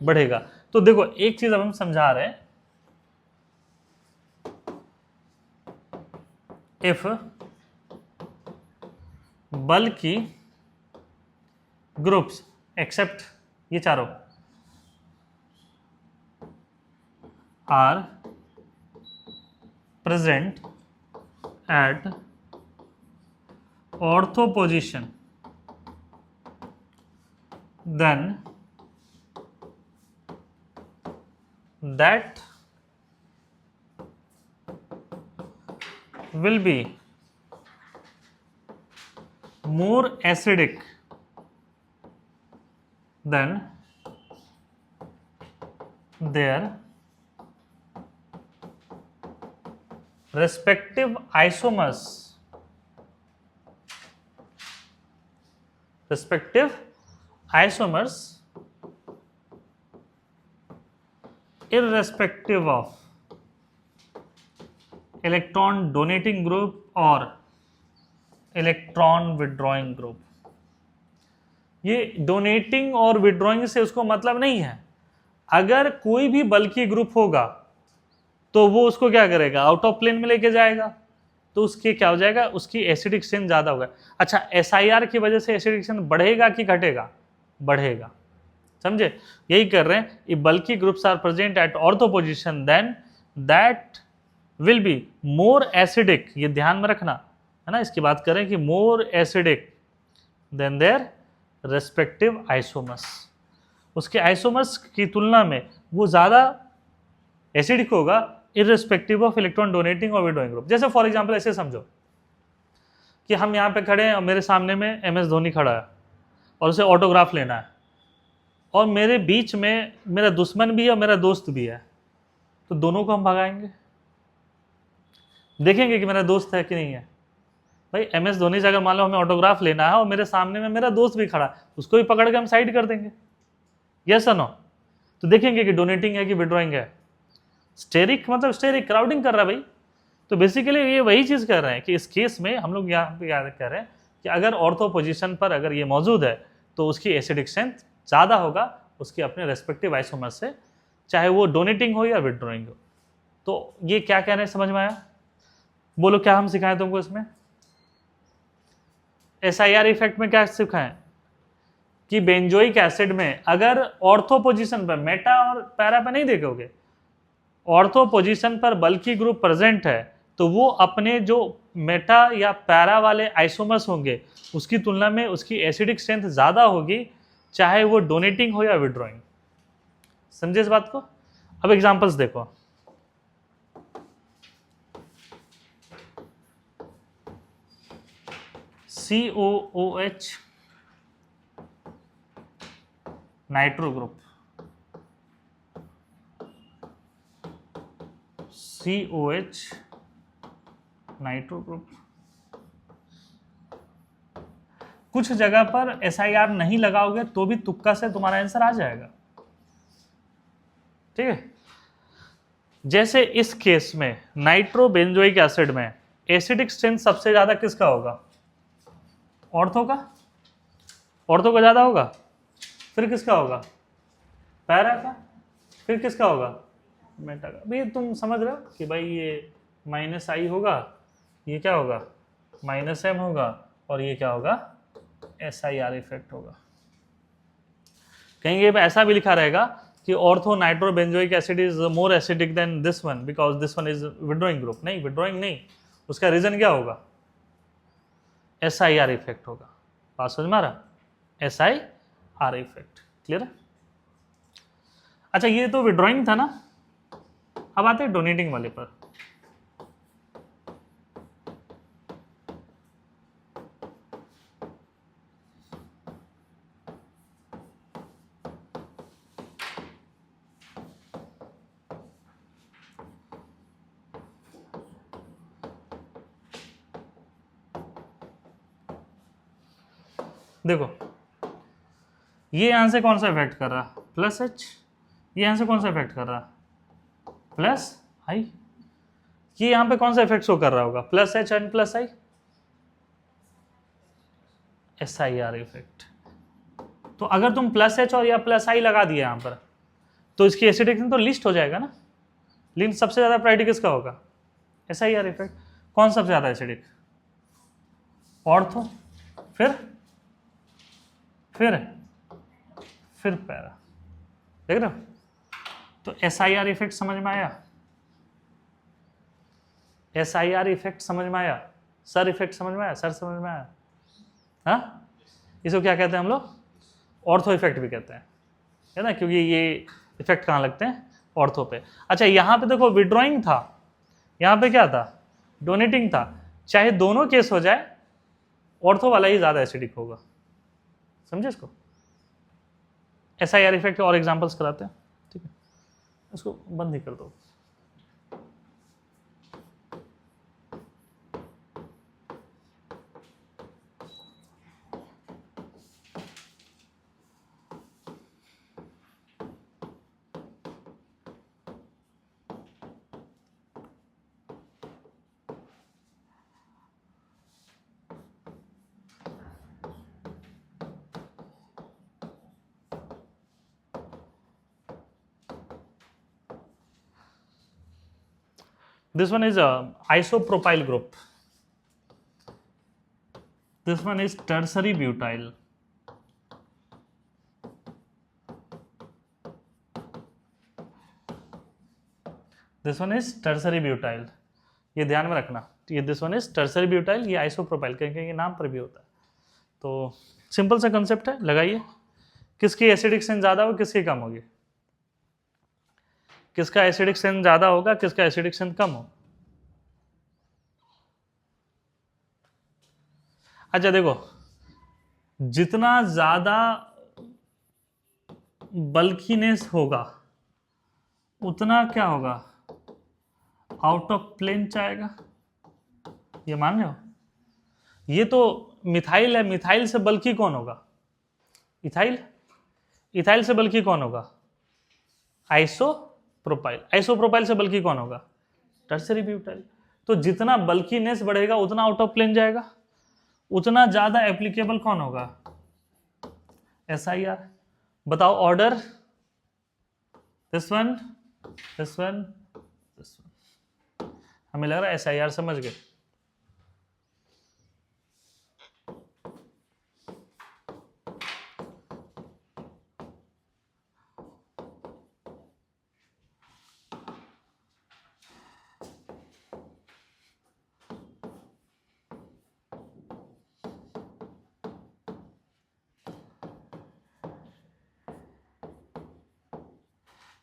बढ़ेगा। तो देखो एक चीज अब हम समझा रहे हैं, इफ बल्कि ग्रुप्स एक्सेप्ट ये चारों are present at ortho position, then that will be more acidic than their respective isomers, irrespective of electron donating group और इलेक्ट्रॉन विड्रॉइंग ग्रुप। ये डोनेटिंग और विड्रॉइंग से उसको मतलब नहीं है। अगर कोई भी बल्कि ग्रुप होगा तो वो उसको क्या करेगा, आउट ऑफ प्लेन में लेके जाएगा, तो उसके क्या हो जाएगा, उसकी एसिडिक स्ट्रेंथ ज्यादा होगा। अच्छा, एसआईआर की वजह से एसिडिक स्ट्रेंथ बढ़ेगा कि घटेगा, बढ़ेगा। समझे, यही कर रहे हैं, if bulky groups are present at ortho position then that will be more acidic, ये ध्यान में रखना है ना, इसकी बात करें कि मोर acidic then their respective isomers, उसके आइसोमर्स की तुलना में वो ज्यादा एसिडिक होगा, इररिस्पेक्टिव ऑफ इलेक्ट्रॉन डोनेटिंग और विड्रॉइंग ग्रुप। जैसे फॉर एग्जांपल ऐसे समझो कि हम यहाँ पे खड़े हैं और मेरे सामने में एमएस धोनी खड़ा है और उसे ऑटोग्राफ लेना है, और मेरे बीच में मेरा दुश्मन भी है और मेरा दोस्त भी है, तो दोनों को हम भगाएंगे, देखेंगे कि मेरा दोस्त है कि नहीं है। भाई एमएस धोनी से अगर मान लो हमें ऑटोग्राफ लेना है और मेरे सामने में मेरा दोस्त भी खड़ा है, उसको भी पकड़ के हम साइड कर देंगे, यस और नो। तो देखेंगे कि डोनेटिंग है कि विड्रॉइंग है। स्टेरिक मतलब स्टेरिक क्राउडिंग कर रहा है भाई। तो बेसिकली ये वही चीज कर रहे हैं कि इस केस में हम लोग यहाँ पे क्या कह रहे हैं कि अगर ऑर्थो पोजीशन पर अगर ये मौजूद है तो उसकी एसिडिक स्ट्रेंथ ज़्यादा होगा उसके अपने रेस्पेक्टिव आइसोमर से, चाहे वो डोनेटिंग हो या विड्रॉइंग हो। तो ये क्या कह रहे हैं, समझ में आया? बोलो क्या हम सिखाएं तुमको इसमें? एसआईआर इफेक्ट में क्या सिखाएं कि बेंजोइक एसिड में अगर ऑर्थो पोजीशन पर, मेटा और पैरा पर नहीं देखोगे, ऑर्थो पोजीशन पर बल्कि ग्रुप प्रेजेंट है तो वो अपने जो मेटा या पैरा वाले आइसोमर्स होंगे उसकी तुलना में उसकी एसिडिक स्ट्रेंथ ज्यादा होगी, चाहे वो डोनेटिंग हो या विड्रॉइंग। समझे इस बात को? अब एग्जांपल्स देखो। COOH nitro group, COH nitro group. कुछ जगह पर SIR नहीं लगाओगे तो भी तुक्का से तुम्हारा आंसर आ जाएगा, ठीक है। जैसे इस केस में नाइट्रोबेंजोइक एसिड में एसिडिक स्ट्रेंथ सबसे ज्यादा किसका होगा? ऑर्थो का, ऑर्थो का ज्यादा होगा। फिर किसका होगा? पैरा का। फिर किसका होगा? मेटा का। भाई तुम समझ रहे हो कि भाई ये -I होगा, ये क्या होगा? -M होगा, और ये क्या होगा? SIR इफेक्ट होगा। कहीं ये ऐसा भी लिखा रहेगा कि ortho nitrobenzoic acid is more acidic then this one because this one is withdrawing group, नहीं, विड्रॉइंग नहीं, उसका रीजन क्या होगा, SIR इफेक्ट होगा। बात समझ में आ रहा, SIR इफेक्ट, क्लियर है। अच्छा ये तो विड्रॉइंग था ना, अब आते हैं डोनेटिंग वाले पर। देखो ये यहां से कौन सा इफेक्ट कर रहा, प्लस H, ये यहां से कौन सा इफेक्ट कर रहा, प्लस I, ये यहां पे कौन सा इफेक्ट शो कर रहा होगा, plus H and plus I, SIR effect. तो अगर तुम प्लस H और या प्लस I लगा दिया यहां पर, तो इसकी एसिडिक तो लिस्ट हो जाएगा ना, लेकिन सबसे ज्यादा प्रायोरिटी किसका होगा, SIR इफेक्ट। कौन सबसे ज्यादा एसिडिक, ऑर्थो, फिर पैरा, देख रहे हो। तो SIR इफेक्ट समझ में आया, SIR इफेक्ट समझ में आया, सर इफेक्ट समझ में आया, सर समझ में आया, हाँ, इसको क्या कहते हैं हम लोग, ऑर्थो इफेक्ट भी कहते हैं, है ना, क्योंकि ये इफेक्ट कहाँ लगते हैं, ऑर्थो पे। अच्छा यहाँ पे देखो विड्रॉइंग था, यहाँ पे क्या था, डोनेटिंग था, चाहे दोनों केस हो जाए ऑर्थो वाला ही ज्यादा एसिडिक होगा, समझे इसको। SIR इफेक्ट के और एग्जांपल्स कराते हैं, ठीक है, इसको बंद ही कर दो। This one is a isopropyl group. This one is tertiary butyl. This one is tertiary butyl. ये ध्यान में रखना, ये this one is tertiary butyl, ये isopropyl, कहीं ये नाम पर भी होता है। तो सिंपल सा कंसेप्ट है, लगाइए, किसकी एसिडिक सेंस ज्यादा हो, किसकी कम होगी, किसका एसिडिक सेंस ज्यादा होगा, किसका एसिडिक सेंस कम हो। अच्छा देखो, जितना ज्यादा बल्कीनेस होगा उतना क्या होगा, आउट ऑफ प्लेन जाएगा, ये मान रहे हो। ये तो मिथाइल है, मिथाइल से बल्कि कौन होगा, इथाइल, इथाइल से बल्कि कौन होगा, आइसोप्रोपाइल, आइसोप्रोपाइल से बल्कि कौन होगा, टर्सरी ब्यूटाइल। तो जितना बल्कीनेस बढ़ेगा उतना आउट ऑफ प्लेन जाएगा, उतना ज्यादा एप्लीकेबल कौन होगा, SIR। बताओ order, this one, this one, this one. हमें लग रहा है SIR समझ गए।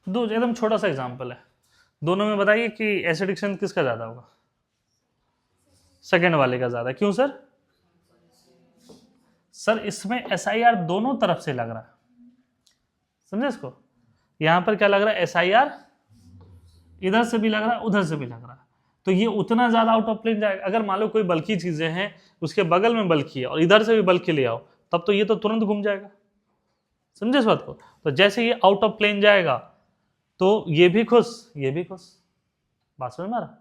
दो एकदम छोटा सा एग्जांपल है, दोनों में बताइए कि एसिडिक सेंस किसका ज्यादा होगा, सेकेंड वाले का ज्यादा। क्यों सर, सर इसमें SIR दोनों तरफ से लग रहा है, समझे इसको। यहां पर क्या लग रहा है, SIR इधर से भी लग रहा है, उधर से भी लग रहा है, तो ये उतना ज्यादा आउट ऑफ प्लेन जाएगा। अगर मान लो कोई बल्कि चीजें हैं, उसके बगल में बल्कि है और इधर से भी बल्कि ले आओ, तब तो ये तो तुरंत घूम जाएगा, समझे इस बात को। तो जैसे ये आउट ऑफ प्लेन जाएगा तो ये भी खुश, ये भी खुश, बात समझ में आ रहा।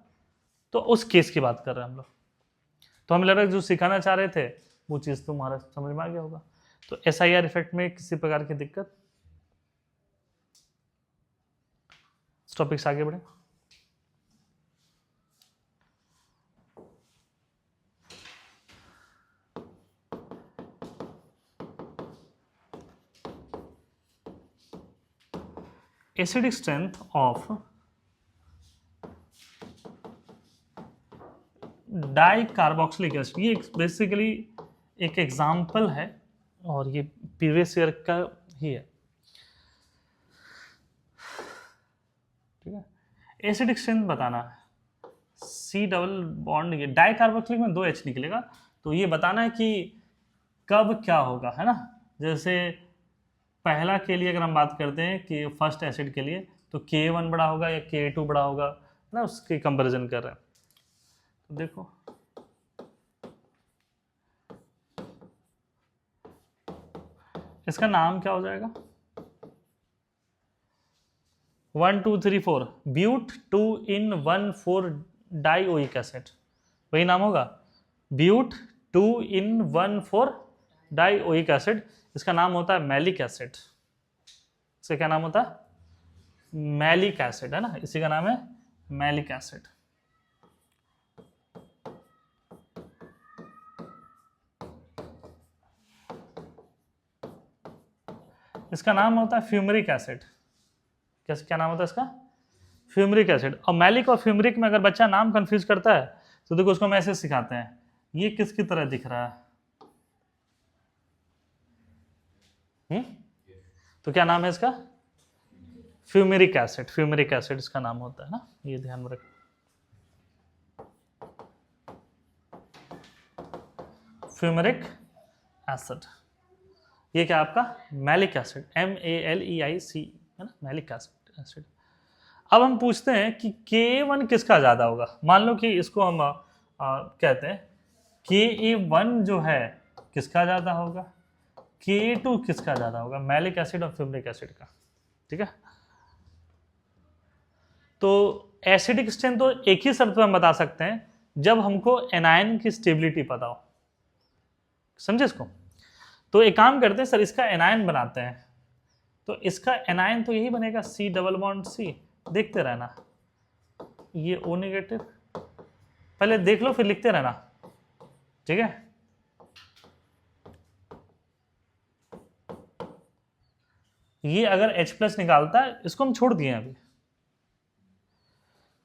तो उस केस की बात कर रहे हैं हम लोग। तो हमें लग रहा है जो सिखाना चाह रहे थे वो चीज तुम्हारा समझ में आ गया होगा। तो SIR इफेक्ट में किसी प्रकार की दिक्कत, टॉपिक से आगे बढ़े। Acidic strength of di carboxylic acid, ये बेसिकली एक एग्जाम्पल है और ये प्रीवियस ईयर का ही है, ठीक है। एसिडिक स्ट्रेंथ बताना है, C डबल बॉन्ड, ये डाई कार्बोक्सिलिक में 2 H निकलेगा, तो ये बताना है कि कब क्या होगा, है ना। जैसे पहला के लिए अगर हम बात करते हैं कि फर्स्ट एसिड के लिए, तो K1 बड़ा होगा या K2 बड़ा होगा ना, उसकी कंपैरिजन कर रहे हैं। तो देखो इसका नाम क्या हो जाएगा, 1 2 3 4 ब्यूट 2 in 1 4 डाइओइक एसिड, वही नाम होगा, ब्यूट 2 in 1 4 डाइओइक एसिड। इसका नाम होता है मैलिक एसिड। इसका क्या नाम होता है, मैलिक एसिड, है ना, इसी का नाम है मैलिक एसिड। इसका नाम होता है फ्यूमरिक एसिड। क्या नाम होता है इसका, फ्यूमरिक एसिड। और मैलिक और फ्यूमरिक में अगर बच्चा नाम कंफ्यूज करता है तो देखो उसको हम ऐसे सिखाते हैं, ये किसकी तरह दिख रहा है, तो क्या नाम है इसका, फ्यूमरिक एसिड। फ्यूमरिक एसिड इसका नाम होता है ना, ये ध्यान में रखो। फ्यूमरिक एसिड, ये क्या आपका मैलिक एसिड, MALEIC, है ना, मैलिक एसिड। अब हम पूछते हैं कि K1 किसका ज्यादा होगा। मान लो कि इसको हम कहते हैं Ka1 जो है किसका ज्यादा होगा, Ka2 किसका ज्यादा होगा, मैलिक एसिड और फ्यूमरिक एसिड का, ठीक है। तो एसिडिक स्ट्रेंथ तो एक ही शर्त पे हम बता सकते हैं, जब हमको एनायन की स्टेबिलिटी पता हो, समझे इसको। तो एक काम करते हैं सर, इसका एनायन बनाते हैं, तो इसका एनायन तो यही बनेगा C डबल बॉन्ड C, देखते रहना, ये O नेगेटिव, पहले देख लो फिर लिखते रहना, ठीक है। ये अगर H प्लस निकालता है, इसको हम छोड़ दिए अभी,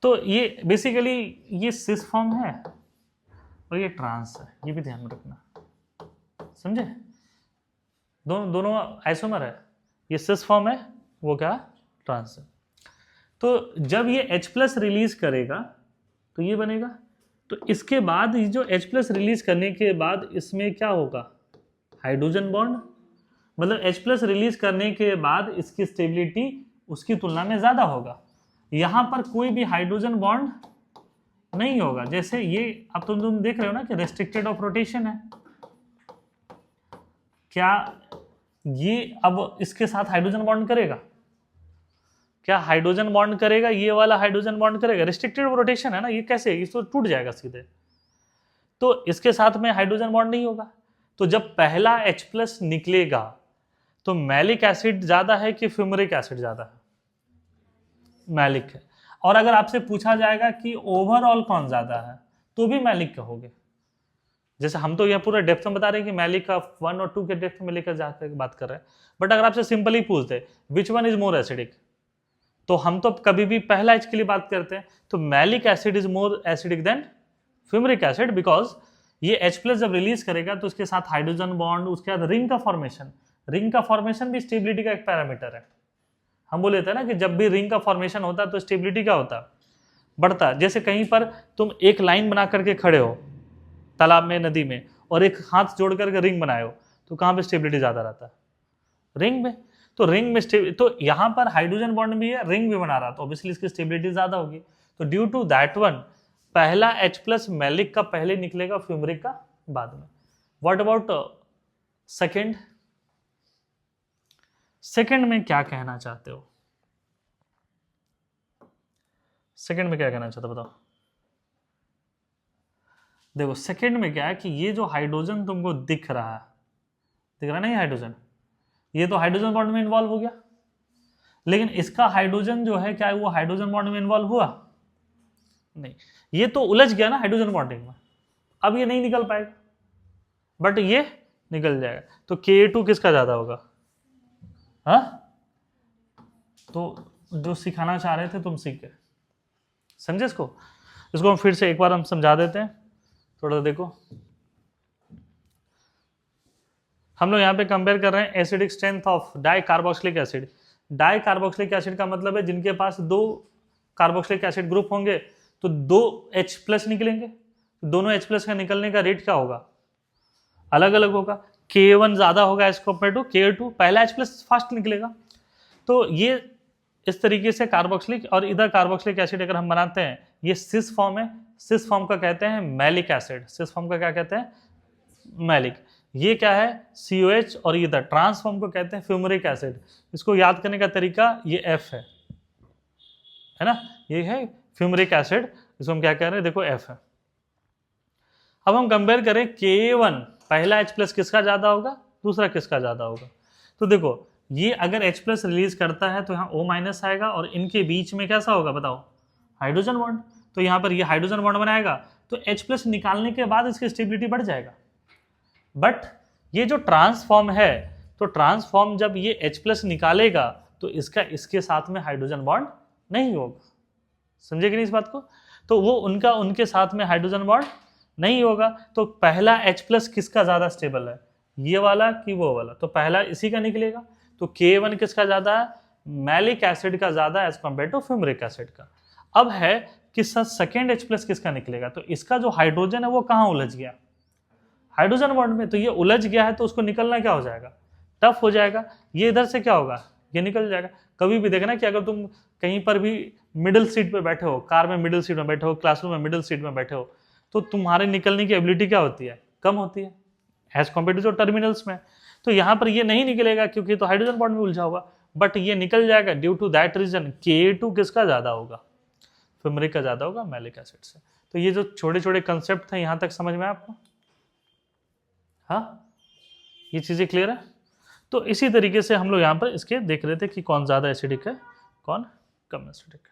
तो ये बेसिकली ये सिस फॉर्म है और ये ट्रांस है, ये भी ध्यान में रखना, समझे। दोनों आइसोमर है, ये सिस फॉर्म है, वो क्या ट्रांस है। तो जब ये H प्लस रिलीज करेगा तो ये बनेगा, तो इसके बाद ये जो H प्लस रिलीज करने के बाद इसमें क्या होगा, हाइड्रोजन बॉन्ड, मतलब H प्लस रिलीज करने के बाद इसकी स्टेबिलिटी उसकी तुलना में ज्यादा होगा। यहां पर कोई भी हाइड्रोजन बॉन्ड नहीं होगा, जैसे ये अब तुम देख रहे हो ना कि रेस्ट्रिक्टेड ऑफ रोटेशन है, क्या ये अब इसके साथ हाइड्रोजन बॉन्ड करेगा, क्या हाइड्रोजन बॉन्ड करेगा, ये वाला हाइड्रोजन बॉन्ड करेगा, रेस्ट्रिक्टेड रोटेशन है ना, ये कैसे, ये तो टूट जाएगा सीधे, तो इसके साथ में हाइड्रोजन बॉन्ड नहीं होगा। तो जब पहला H प्लस निकलेगा तो मैलिक एसिड ज्यादा है कि फ्यूमरिक एसिड ज्यादा है, मैलिक है। और अगर आपसे पूछा जाएगा कि ओवरऑल कौन ज्यादा है, तो भी मैलिक कहोगे। जैसे हम तो यह पूरा डेप्थ में बता रहे हैं कि मैलिक का 1 और 2 के डेप्थ में लेकर जाकर बात कर रहे हैं, बट अगर आपसे सिंपली पूछते which one is more acidic, तो हम तो कभी भी पहला H के लिए बात करते हैं, तो malic acid is more acidic then fumaric acid, because ये H प्लस जब रिलीज करेगा तो उसके साथ हाइड्रोजन बॉन्ड, उसके बाद रिंग का फॉर्मेशन, रिंग का फॉर्मेशन भी स्टेबिलिटी का एक पैरामीटर है। हम बोले थे ना कि जब भी रिंग का फॉर्मेशन होता है तो स्टेबिलिटी क्या होता है, बढ़ता है। जैसे कहीं पर तुम एक लाइन बना करके खड़े हो तालाब में, नदी में, और एक हाथ जोड़ करके रिंग बनाए हो, तो कहाँ पे स्टेबिलिटी ज्यादा रहता है, रिंग में। तो रिंग में तो यहाँ पर हाइड्रोजन बॉन्ड भी है, रिंग भी बना रहा, तो ऑब्वियसली इसकी स्टेबिलिटी ज्यादा होगी। तो ड्यू टू दैट वन पहला H प्लस मैलिक का पहले निकलेगा, फ्यूमरिक का बाद में। व्हाट अबाउट सेकेंड, सेकेंड में क्या कहना चाहते हो, सेकेंड में क्या कहना चाहते हो बताओ। देखो सेकेंड में क्या है कि ये जो हाइड्रोजन तुमको दिख रहा है, दिख रहा नहीं हाइड्रोजन, ये तो हाइड्रोजन बॉन्ड में इन्वॉल्व हो गया, लेकिन इसका हाइड्रोजन जो है क्या वो हाइड्रोजन बॉन्ड में इन्वॉल्व हुआ नहीं, ये तो उलझ गया ना हाइड्रोजन बॉन्डिंग में, अब ये नहीं निकल पाएगा, बट ये निकल जाएगा। तो Ka2 किसका ज्यादा होगा, हाँ, तो जो सिखाना चाह रहे थे तुम सीख गए। समझे इसको? इसको हम फिर से एक बार हम समझा देते हैं, थोड़ा देखो। हम लोग यहाँ पे कंपेयर कर रहे हैं acidic strength of di carboxylic acid. Di carboxylic acid का मतलब है जिनके पास 2 कार्बोक्सिलिक एसिड ग्रुप होंगे तो 2 H+ निकलेंगे। दोनों H+ का निकलने का रेट क्या होगा? अलग अलग होगा। Ka1 ज्यादा होगा एज कम्पेयर टू Ka2, पहला H+ फास्ट निकलेगा। तो ये इस तरीके से कार्बोक्सिलिक और इधर कार्बोक्सिलिक एसिड अगर हम बनाते हैं, ये सिस फॉर्म है। सिस फॉर्म का कहते हैं मैलिक एसिड। सिस फॉर्म का क्या कहते हैं? मैलिक। ये क्या है? COH। और इधर ट्रांस फॉर्म को कहते हैं फ्यूमरिक एसिड। इसको याद करने का तरीका ये F है ना? ये है फ्यूमरिक एसिड, इसको हम क्या कह रहे हैं? देखो F है। अब हम कंपेयर करें Ka1, पहला H+ किसका ज्यादा होगा, दूसरा किसका ज्यादा होगा? तो देखो ये अगर H+ रिलीज करता है तो यहाँ O- आएगा और इनके बीच में कैसा होगा बताओ? Hydrogen bond. तो यहाँ पर ये हाइड्रोजन बॉन्ड बनाएगा तो H+ निकालने के बाद इसकी स्टेबिलिटी बढ़ जाएगा। बट ये जो ट्रांसफॉर्म है, तो ट्रांसफॉर्म जब ये H+ निकालेगा तो इसका इसके साथ में हाइड्रोजन बॉन्ड नहीं होगा। समझे कि नहीं इस बात को? तो वो उनके साथ में हाइड्रोजन बॉन्ड नहीं होगा। तो पहला H+ किसका ज्यादा स्टेबल है, ये वाला कि वो वाला? तो पहला इसी का निकलेगा। तो K1 किसका ज्यादा है? मैलिक एसिड का ज्यादा as compare to fumaric acid का। अब है कि सेकेंड H+ किसका निकलेगा? तो इसका जो हाइड्रोजन है वो कहाँ उलझ गया? हाइड्रोजन बॉन्ड में। तो ये उलझ गया है तो उसको निकलना क्या हो जाएगा? टफ हो जाएगा। ये इधर से क्या होगा? ये निकल जाएगा। कभी भी देखना कि अगर तुम कहीं पर भी मिडिल सीट पे बैठे हो, कार में मिडिल सीट में बैठे हो, क्लासरूम में मिडिल सीट में बैठे हो, तो तुम्हारे निकलने की एबिलिटी क्या होती है? कम होती है एज कम्पेयर टू जो टर्मिनल्स में। तो यहाँ पर ये नहीं निकलेगा क्योंकि तो हाइड्रोजन बॉन्ड में उलझा होगा, बट ये निकल जाएगा due to that reason Ka2 किसका ज्यादा होगा? फ्यूमरिक का ज्यादा होगा मैलिक एसिड से। तो ये जो छोटे छोटे कंसेप्ट थे यहाँ तक समझ में आपको? हाँ, ये चीजें क्लियर है? तो इसी तरीके से हम लोग यहाँ पर इसके देख रहे थे कि कौन ज्यादा एसिडिक है, कौन कम एसिडिक है।